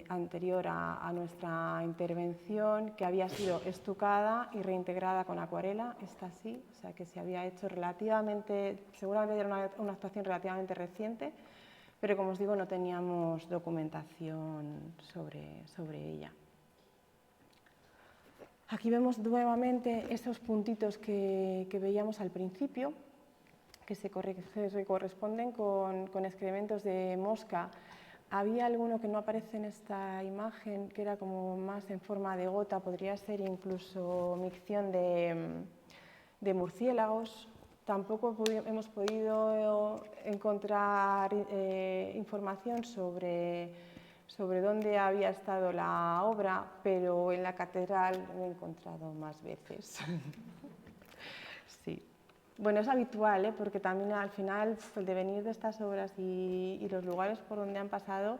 anterior a nuestra intervención, que había sido estucada y reintegrada con acuarela, esta sí, o sea que se había hecho relativamente, seguramente era una actuación relativamente reciente, pero como os digo no teníamos documentación sobre ella. Aquí vemos nuevamente esos puntitos que veíamos al principio, que se corresponden con excrementos de mosca. Había alguno que no aparece en esta imagen, que era como más en forma de gota, podría ser incluso micción de murciélagos. Tampoco hemos podido encontrar información sobre dónde había estado la obra, pero en la catedral lo he encontrado más veces. Sí. Bueno, es habitual, porque también al final el devenir de estas obras y los lugares por donde han pasado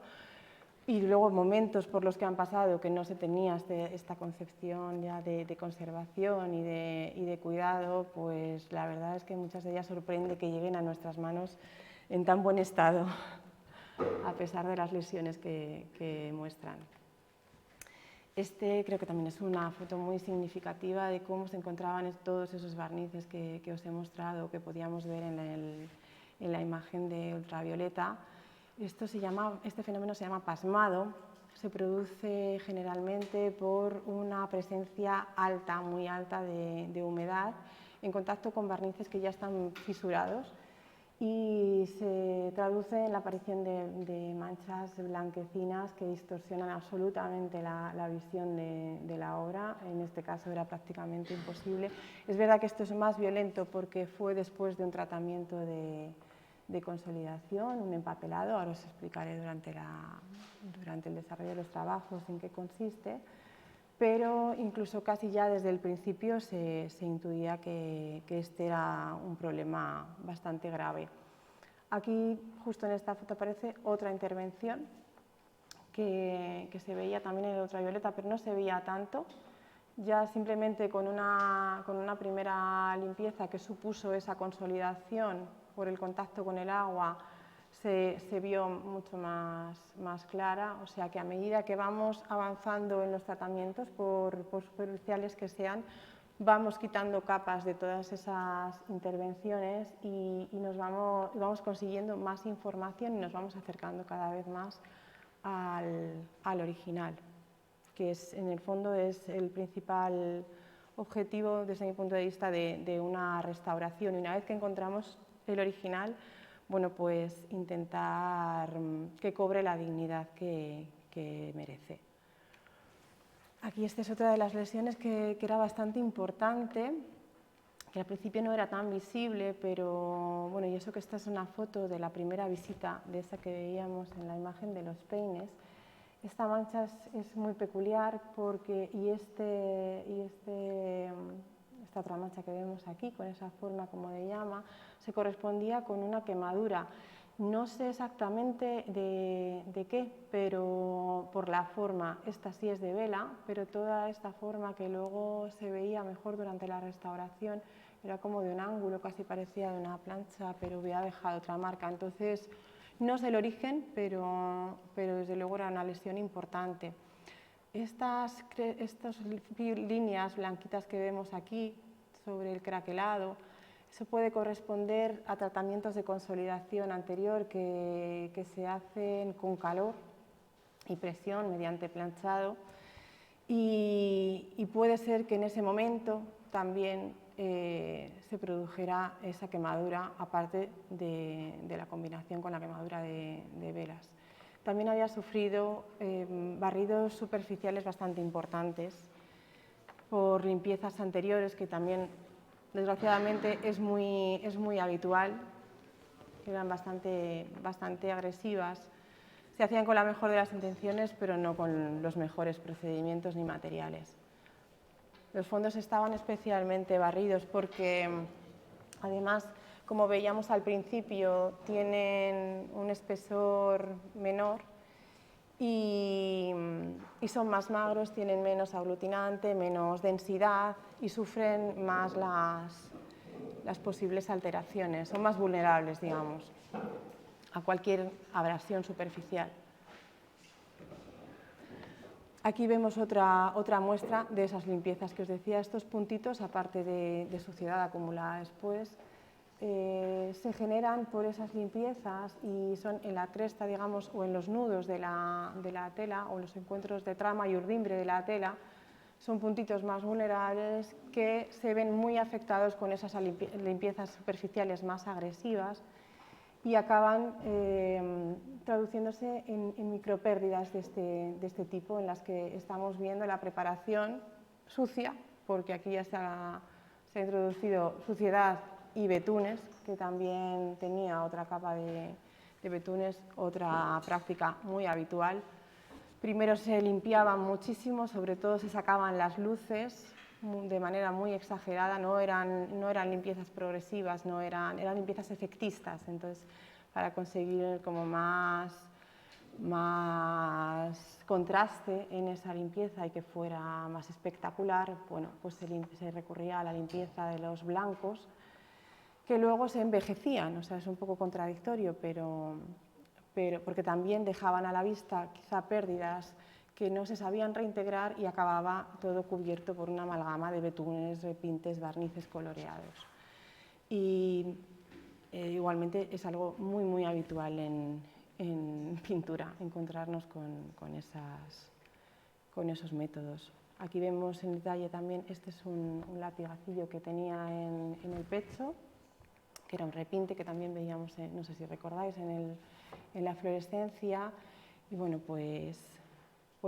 y luego momentos por los que han pasado que no se tenía esta concepción ya de conservación y de cuidado, pues la verdad es que muchas de ellas sorprende que lleguen a nuestras manos en tan buen estado, a pesar de las lesiones que muestran. Este creo que también es una foto muy significativa de cómo se encontraban todos esos barnices que os he mostrado, que podíamos ver en la imagen de ultravioleta. Este fenómeno se llama pasmado, se produce generalmente por una presencia alta, muy alta de humedad en contacto con barnices que ya están fisurados y se traduce en la aparición de manchas blanquecinas que distorsionan absolutamente la visión de la obra. En este caso era prácticamente imposible. Es verdad que esto es más violento porque fue después de un tratamiento de consolidación, un empapelado, ahora os explicaré durante el desarrollo de los trabajos en qué consiste, pero incluso casi ya desde el principio se intuía que este era un problema bastante grave. Aquí, justo en esta foto, aparece otra intervención que se veía también en el ultravioleta, pero no se veía tanto. Ya simplemente con una primera limpieza que supuso esa consolidación por el contacto con el agua, se vio mucho más clara, o sea que a medida que vamos avanzando en los tratamientos, por superficiales que sean, vamos quitando capas de todas esas intervenciones y vamos consiguiendo más información y nos vamos acercando cada vez más al original, que en el fondo es el principal objetivo desde mi punto de vista de una restauración. Y una vez que encontramos el original, bueno, pues intentar que cobre la dignidad que merece. Aquí esta es otra de las lesiones que era bastante importante, que al principio no era tan visible, pero bueno, y eso que esta es una foto de la primera visita, de esa que veíamos en la imagen de los peines. Esta mancha es muy peculiar porque, esta otra mancha que vemos aquí, con esa forma como de llama, se correspondía con una quemadura. No sé exactamente de qué, pero por la forma, esta sí es de vela, pero toda esta forma que luego se veía mejor durante la restauración era como de un ángulo, casi parecía de una plancha, pero hubiera dejado otra marca. Entonces, no sé el origen, pero desde luego era una lesión importante. Estas líneas blanquitas que vemos aquí sobre el craquelado, eso puede corresponder a tratamientos de consolidación anterior que se hacen con calor y presión mediante planchado y puede ser que en ese momento también se produjera esa quemadura, aparte de la combinación con la quemadura de velas. También había sufrido barridos superficiales bastante importantes por limpiezas anteriores, que también desgraciadamente es muy habitual, que eran bastante agresivas. Se hacían con la mejor de las intenciones, pero no con los mejores procedimientos ni materiales. Los fondos estaban especialmente barridos porque, además, como veíamos al principio, tienen un espesor menor y son más magros, tienen menos aglutinante, menos densidad y sufren más las posibles alteraciones, son más vulnerables, digamos, a cualquier abrasión superficial. Aquí vemos otra muestra de esas limpiezas que os decía. Estos puntitos, aparte de suciedad acumulada después, se generan por esas limpiezas y son en la cresta, digamos, o en los nudos de la tela o en los encuentros de trama y urdimbre de la tela. Son puntitos más vulnerables que se ven muy afectados con esas limpiezas superficiales más agresivas y acaban traduciéndose en micropérdidas de este tipo, en las que estamos viendo la preparación sucia, porque aquí ya se ha introducido suciedad y betunes, que también tenía otra capa de betunes, otra práctica muy habitual. Primero se limpiaban muchísimo, sobre todo se sacaban las luces de manera muy exagerada, no eran limpiezas progresivas, eran limpiezas efectistas. Entonces, para conseguir como más contraste en esa limpieza y que fuera más espectacular, bueno, pues se recurría a la limpieza de los blancos, que luego se envejecían, o sea, es un poco contradictorio, pero porque también dejaban a la vista quizá pérdidas que no se sabían reintegrar y acababa todo cubierto por una amalgama de betumes, repintes, barnices coloreados. Y igualmente es algo muy habitual en pintura, encontrarnos con esos métodos. Aquí vemos en detalle también, este es un latigacillo que tenía en el pecho, que era un repinte que también veíamos, no sé si recordáis, en la fluorescencia. Y bueno, pues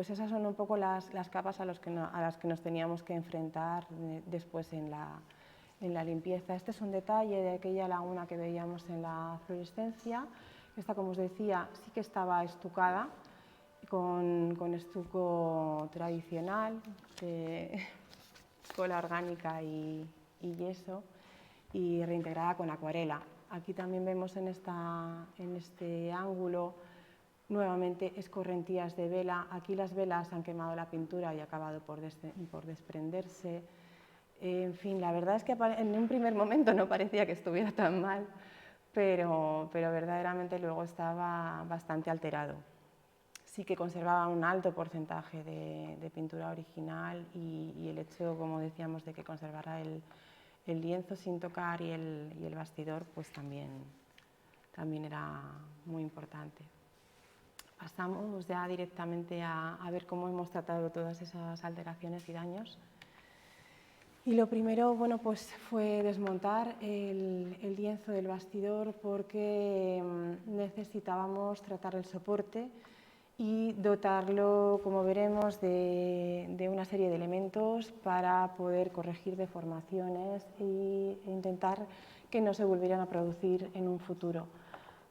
esas son un poco las capas a las que nos teníamos que enfrentar después en la limpieza. Este es un detalle de aquella laguna que veíamos en la fluorescencia. Esta, como os decía, sí que estaba estucada con estuco tradicional de cola orgánica y yeso, y reintegrada con acuarela. Aquí también vemos en este ángulo nuevamente escorrentías de vela. Aquí las velas han quemado la pintura y ha acabado por desprenderse. En fin, la verdad es que en un primer momento no parecía que estuviera tan mal, pero verdaderamente luego estaba bastante alterado. Sí que conservaba un alto porcentaje de pintura original, y el hecho, como decíamos, de que conservara el lienzo sin tocar y el bastidor, pues también era muy importante. Pasamos ya directamente a ver cómo hemos tratado todas esas alteraciones y daños. Y lo primero, bueno, pues fue desmontar el lienzo del bastidor, porque necesitábamos tratar el soporte y dotarlo, como veremos, de una serie de elementos para poder corregir deformaciones e intentar que no se volvieran a producir en un futuro.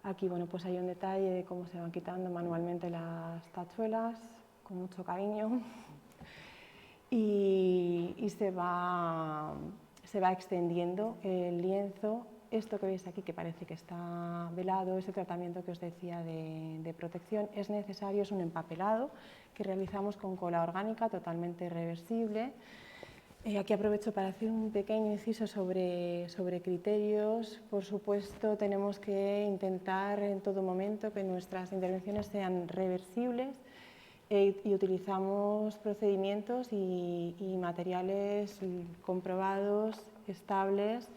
Aquí, bueno, pues hay un detalle de cómo se van quitando manualmente las tachuelas, con mucho cariño, y se va extendiendo el lienzo. Esto que veis aquí, que parece que está velado, ese tratamiento que os decía de protección, es necesario, es un empapelado que realizamos con cola orgánica totalmente reversible. Aquí aprovecho para hacer un pequeño inciso sobre criterios. Por supuesto, tenemos que intentar en todo momento que nuestras intervenciones sean reversibles, y utilizamos procedimientos y materiales comprobados, estables,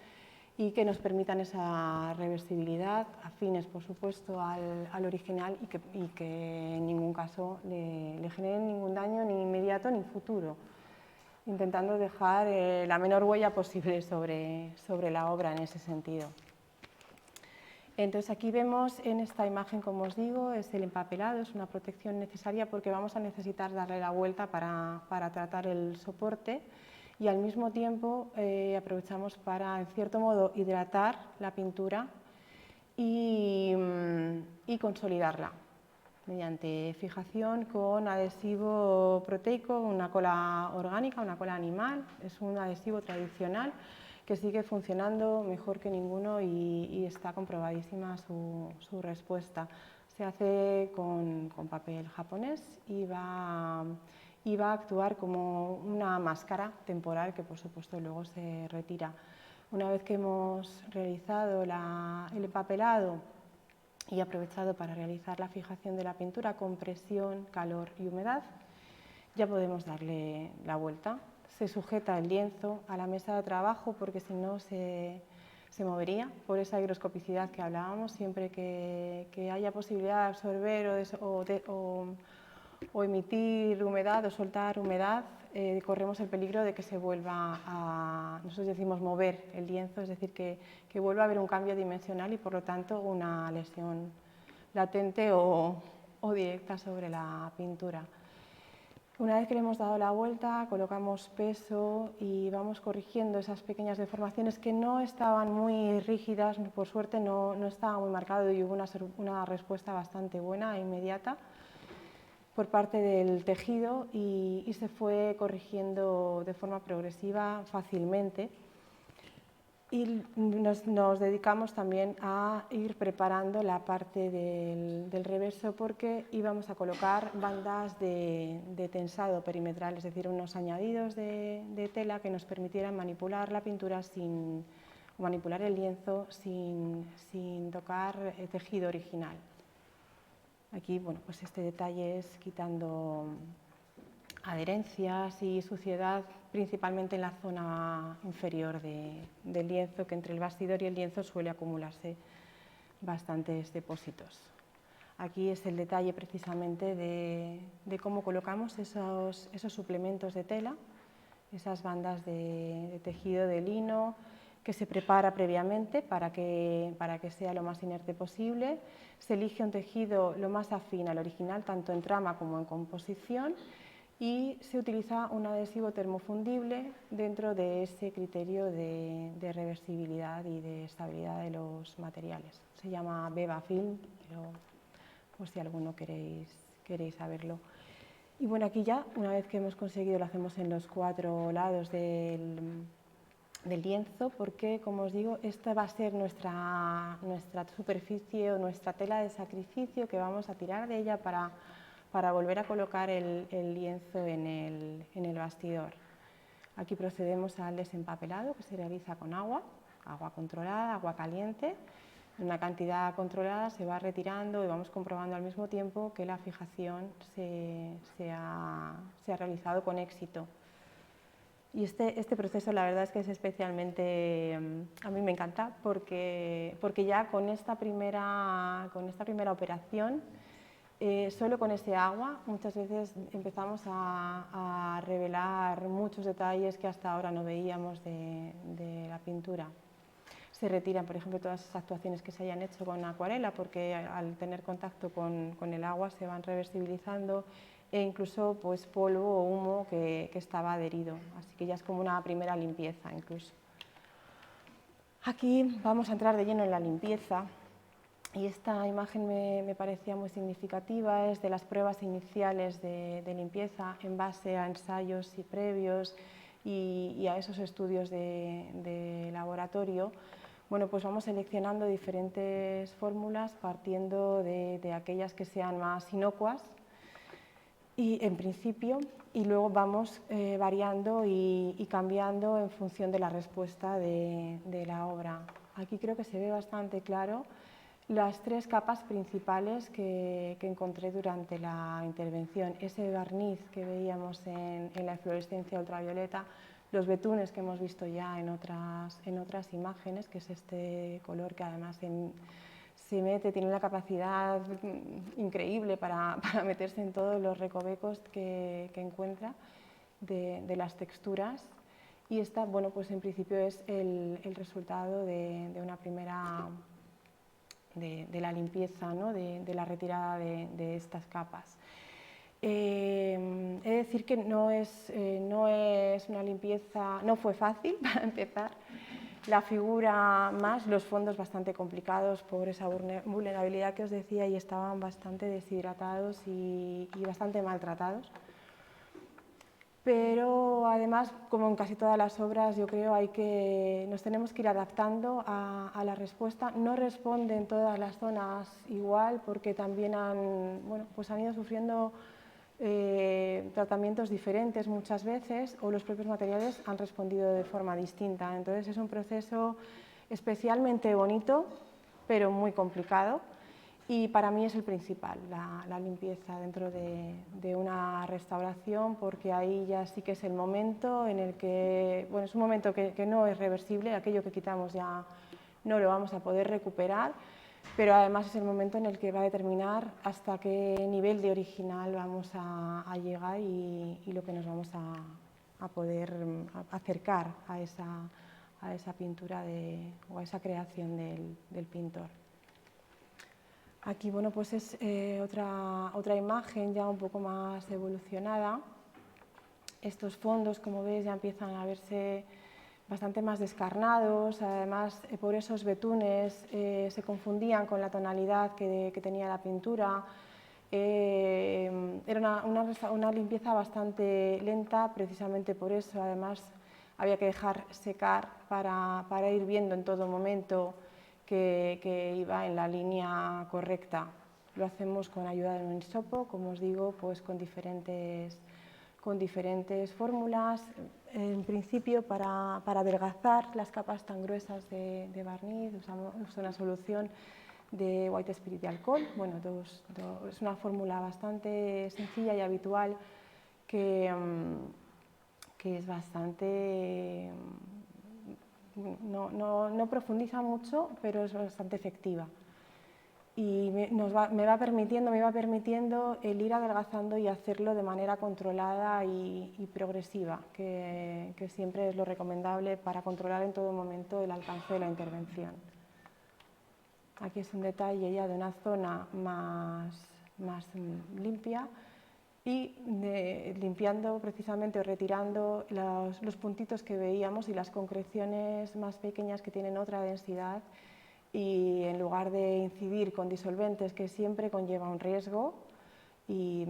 y que nos permitan esa reversibilidad, afines, por supuesto, al original, y que en ningún caso le generen ningún daño, ni inmediato ni futuro, intentando dejar la menor huella posible sobre la obra en ese sentido. Entonces, aquí vemos en esta imagen, como os digo, es el empapelado, es una protección necesaria porque vamos a necesitar darle la vuelta para tratar el soporte, y al mismo tiempo aprovechamos para, en cierto modo, hidratar la pintura y consolidarla mediante fijación con adhesivo proteico, una cola orgánica, una cola animal. Es un adhesivo tradicional que sigue funcionando mejor que ninguno, y está comprobadísima su respuesta. Se hace con papel japonés y va a actuar como una máscara temporal que, por supuesto, luego se retira. Una vez que hemos realizado el empapelado y aprovechado para realizar la fijación de la pintura con presión, calor y humedad, ya podemos darle la vuelta. Se sujeta el lienzo a la mesa de trabajo, porque si no se movería por esa higroscopicidad que hablábamos. Siempre que haya posibilidad de absorber o emitir humedad o soltar humedad, corremos el peligro de que se vuelva a, nosotros decimos, mover el lienzo, es decir, que vuelva a haber un cambio dimensional y, por lo tanto, una lesión latente o directa sobre la pintura. Una vez que le hemos dado la vuelta, colocamos peso y vamos corrigiendo esas pequeñas deformaciones que no estaban muy rígidas, por suerte no estaba muy marcado, y hubo una respuesta bastante buena e inmediata por parte del tejido, y se fue corrigiendo de forma progresiva fácilmente. Y nos dedicamos también a ir preparando la parte del reverso, porque íbamos a colocar bandas de tensado perimetral, es decir, unos añadidos de tela que nos permitieran manipular la pintura manipular el lienzo sin tocar el tejido original. Aquí, bueno, pues este detalle es quitando adherencias y suciedad, principalmente en la zona inferior del lienzo, que entre el bastidor y el lienzo suele acumularse bastantes depósitos. Aquí es el detalle precisamente de cómo colocamos esos suplementos de tela, esas bandas de tejido de lino que se prepara previamente para que sea lo más inerte posible. Se elige un tejido lo más afín al original, tanto en trama como en composición, y se utiliza un adhesivo termofundible dentro de ese criterio de reversibilidad y de estabilidad de los materiales. Se llama Beva Film, pero por si alguno queréis saberlo. Y bueno, aquí ya, una vez que hemos conseguido, lo hacemos en los 4 lados del lienzo, porque, como os digo, esta va a ser nuestra superficie o nuestra tela de sacrificio, que vamos a tirar de ella para volver a colocar el lienzo en el bastidor. Aquí procedemos al desempapelado, que se realiza con agua controlada, agua caliente. En una cantidad controlada se va retirando y vamos comprobando al mismo tiempo que la fijación se ha realizado con éxito. Y este proceso, la verdad es que es especialmente, a mí me encanta, porque ya con esta primera operación, solo con ese agua, muchas veces empezamos a revelar muchos detalles que hasta ahora no veíamos de la pintura. Se retiran, por ejemplo, todas esas actuaciones que se hayan hecho con acuarela, porque al tener contacto con el agua se van reversibilizando, e incluso pues, polvo o humo que estaba adherido. Así que ya es como una primera limpieza incluso. Aquí vamos a entrar de lleno en la limpieza. Y esta imagen me parecía muy significativa, es de las pruebas iniciales de limpieza en base a ensayos y previos y a esos estudios de laboratorio. Bueno, pues vamos seleccionando diferentes fórmulas partiendo de aquellas que sean más inocuas y, en principio, y luego vamos variando y cambiando en función de la respuesta de la obra. Aquí creo que se ve bastante claro las 3 capas principales que encontré durante la intervención. Ese barniz que veíamos en la eflorescencia ultravioleta, los betunes que hemos visto ya en otras imágenes, que es este color que además se mete, tiene una capacidad increíble para meterse en todos los recovecos que encuentra de las texturas. Y esta, bueno, pues en principio es el resultado de una primera de la limpieza, ¿no? de la retirada de estas capas. He de decir que no es una limpieza, no fue fácil para empezar. La figura más, los fondos bastante complicados por esa vulnerabilidad que os decía, y estaban bastante deshidratados y bastante maltratados. Pero además, como en casi todas las obras, yo creo nos tenemos que ir adaptando a la respuesta. No responden todas las zonas igual, porque también han ido sufriendo tratamientos diferentes muchas veces, o los propios materiales han respondido de forma distinta. Entonces es un proceso especialmente bonito, pero muy complicado. Y para mí es el principal, la limpieza dentro de una restauración, porque ahí ya sí que es el momento en el que, bueno, es un momento que no es reversible, aquello que quitamos ya no lo vamos a poder recuperar, pero además es el momento en el que va a determinar hasta qué nivel de original vamos a llegar y lo que nos vamos a poder acercar a esa pintura o a esa creación del pintor. Aquí, bueno, pues es otra imagen ya un poco más evolucionada. Estos fondos, como veis, ya empiezan a verse bastante más descarnados. Además, por esos betunes se confundían con la tonalidad que tenía la pintura. Era una limpieza bastante lenta, precisamente por eso. Además, había que dejar secar para ir viendo en todo momento que iba en la línea correcta. Lo hacemos con ayuda de un hisopo, como os digo, pues con diferentes fórmulas. En principio, para adelgazar las capas tan gruesas de barniz, usamos una solución de White Spirit y alcohol. Bueno, es una fórmula bastante sencilla y habitual que es bastante, no profundiza mucho, pero es bastante efectiva. Y me iba permitiendo el ir adelgazando y hacerlo de manera controlada y progresiva, que siempre es lo recomendable para controlar en todo momento el alcance de la intervención. Aquí es un detalle ya de una zona más limpia y limpiando precisamente o retirando los puntitos que veíamos y las concreciones más pequeñas que tienen otra densidad, y en lugar de incidir con disolventes, que siempre conlleva un riesgo y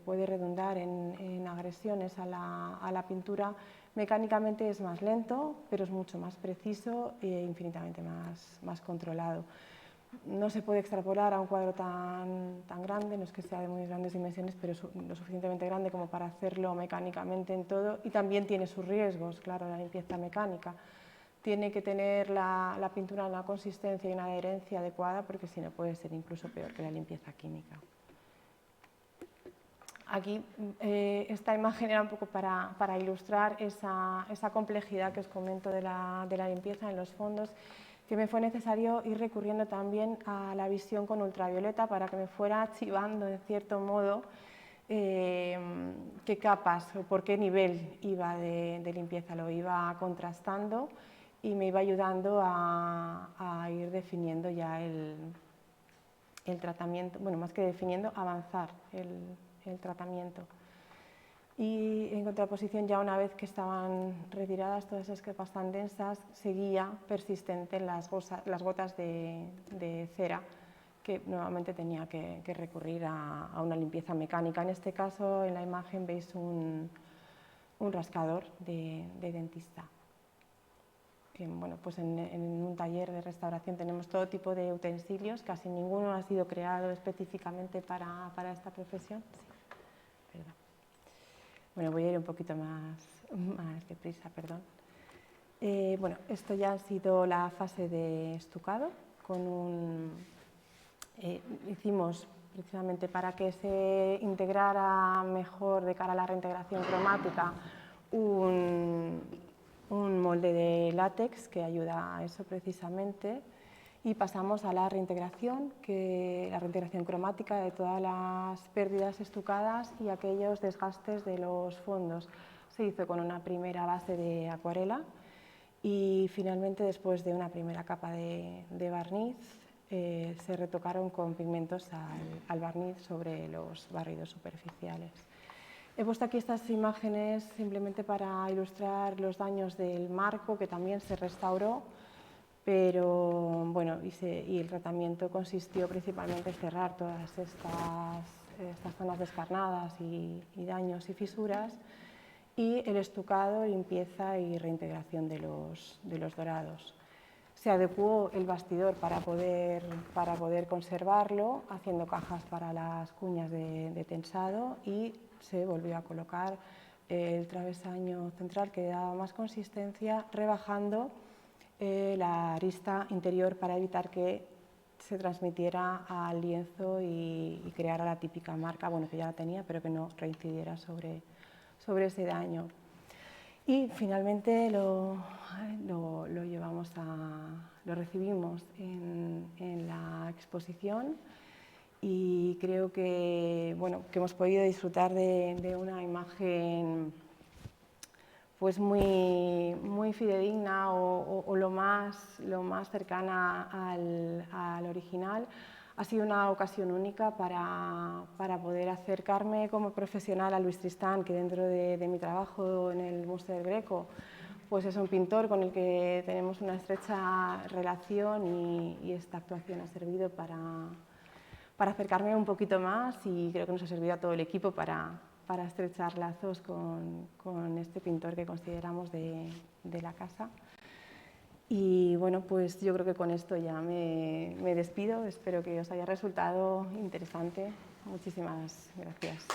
puede redundar en agresiones a la pintura, mecánicamente es más lento, pero es mucho más preciso e infinitamente más controlado. No se puede extrapolar a un cuadro tan grande, no es que sea de muy grandes dimensiones, pero es lo suficientemente grande como para hacerlo mecánicamente en todo, y también tiene sus riesgos, claro, la limpieza mecánica. Tiene que tener la pintura una consistencia y una adherencia adecuada, porque si no puede ser incluso peor que la limpieza química. Aquí esta imagen era un poco para ilustrar esa complejidad que os comento de la limpieza en los fondos, que me fue necesario ir recurriendo también a la visión con ultravioleta para que me fuera archivando, en cierto modo, qué capas o por qué nivel iba de limpieza, lo iba contrastando y me iba ayudando a ir definiendo ya el tratamiento, bueno, más que definiendo, avanzar el tratamiento. Y en contraposición, ya una vez que estaban retiradas todas esas capas tan densas, seguía persistente las gotas de cera, que nuevamente tenía que recurrir a una limpieza mecánica. En este caso, en la imagen veis un rascador de dentista. Bueno, pues en un taller de restauración tenemos todo tipo de utensilios, casi ninguno ha sido creado específicamente para esta profesión. Sí, perdón. Bueno, voy a ir un poquito más deprisa, perdón. Bueno, esto ya ha sido la fase de estucado. Hicimos precisamente para que se integrara mejor de cara a la reintegración cromática un molde de látex que ayuda a eso precisamente, y pasamos a la reintegración cromática de todas las pérdidas estucadas y aquellos desgastes de los fondos. Se hizo con una primera base de acuarela y finalmente, después de una primera capa de barniz, se retocaron con pigmentos al barniz sobre los barridos superficiales. He puesto aquí estas imágenes simplemente para ilustrar los daños del marco, que también se restauró, pero bueno, y el tratamiento consistió principalmente en cerrar todas estas zonas descarnadas y daños y fisuras, y el estucado, limpieza y reintegración de los dorados. Se adecuó el bastidor para poder conservarlo, haciendo cajas para las cuñas de tensado, y se volvió a colocar el travesaño central que daba más consistencia, rebajando la arista interior para evitar que se transmitiera al lienzo y creara la típica marca, bueno, que ya la tenía, pero que no reincidiera sobre ese daño. Y finalmente lo recibimos en la exposición, y creo que, bueno, que hemos podido disfrutar de una imagen pues muy fidedigna o lo más cercana al original. Ha sido una ocasión única para poder acercarme como profesional a Luis Tristán, que dentro de mi trabajo en el Museo del Greco, pues es un pintor con el que tenemos una estrecha relación, y esta actuación ha servido para acercarme un poquito más, y creo que nos ha servido a todo el equipo para estrechar lazos con este pintor que consideramos de la casa. Y bueno, pues yo creo que con esto ya me despido. Espero que os haya resultado interesante. Muchísimas gracias.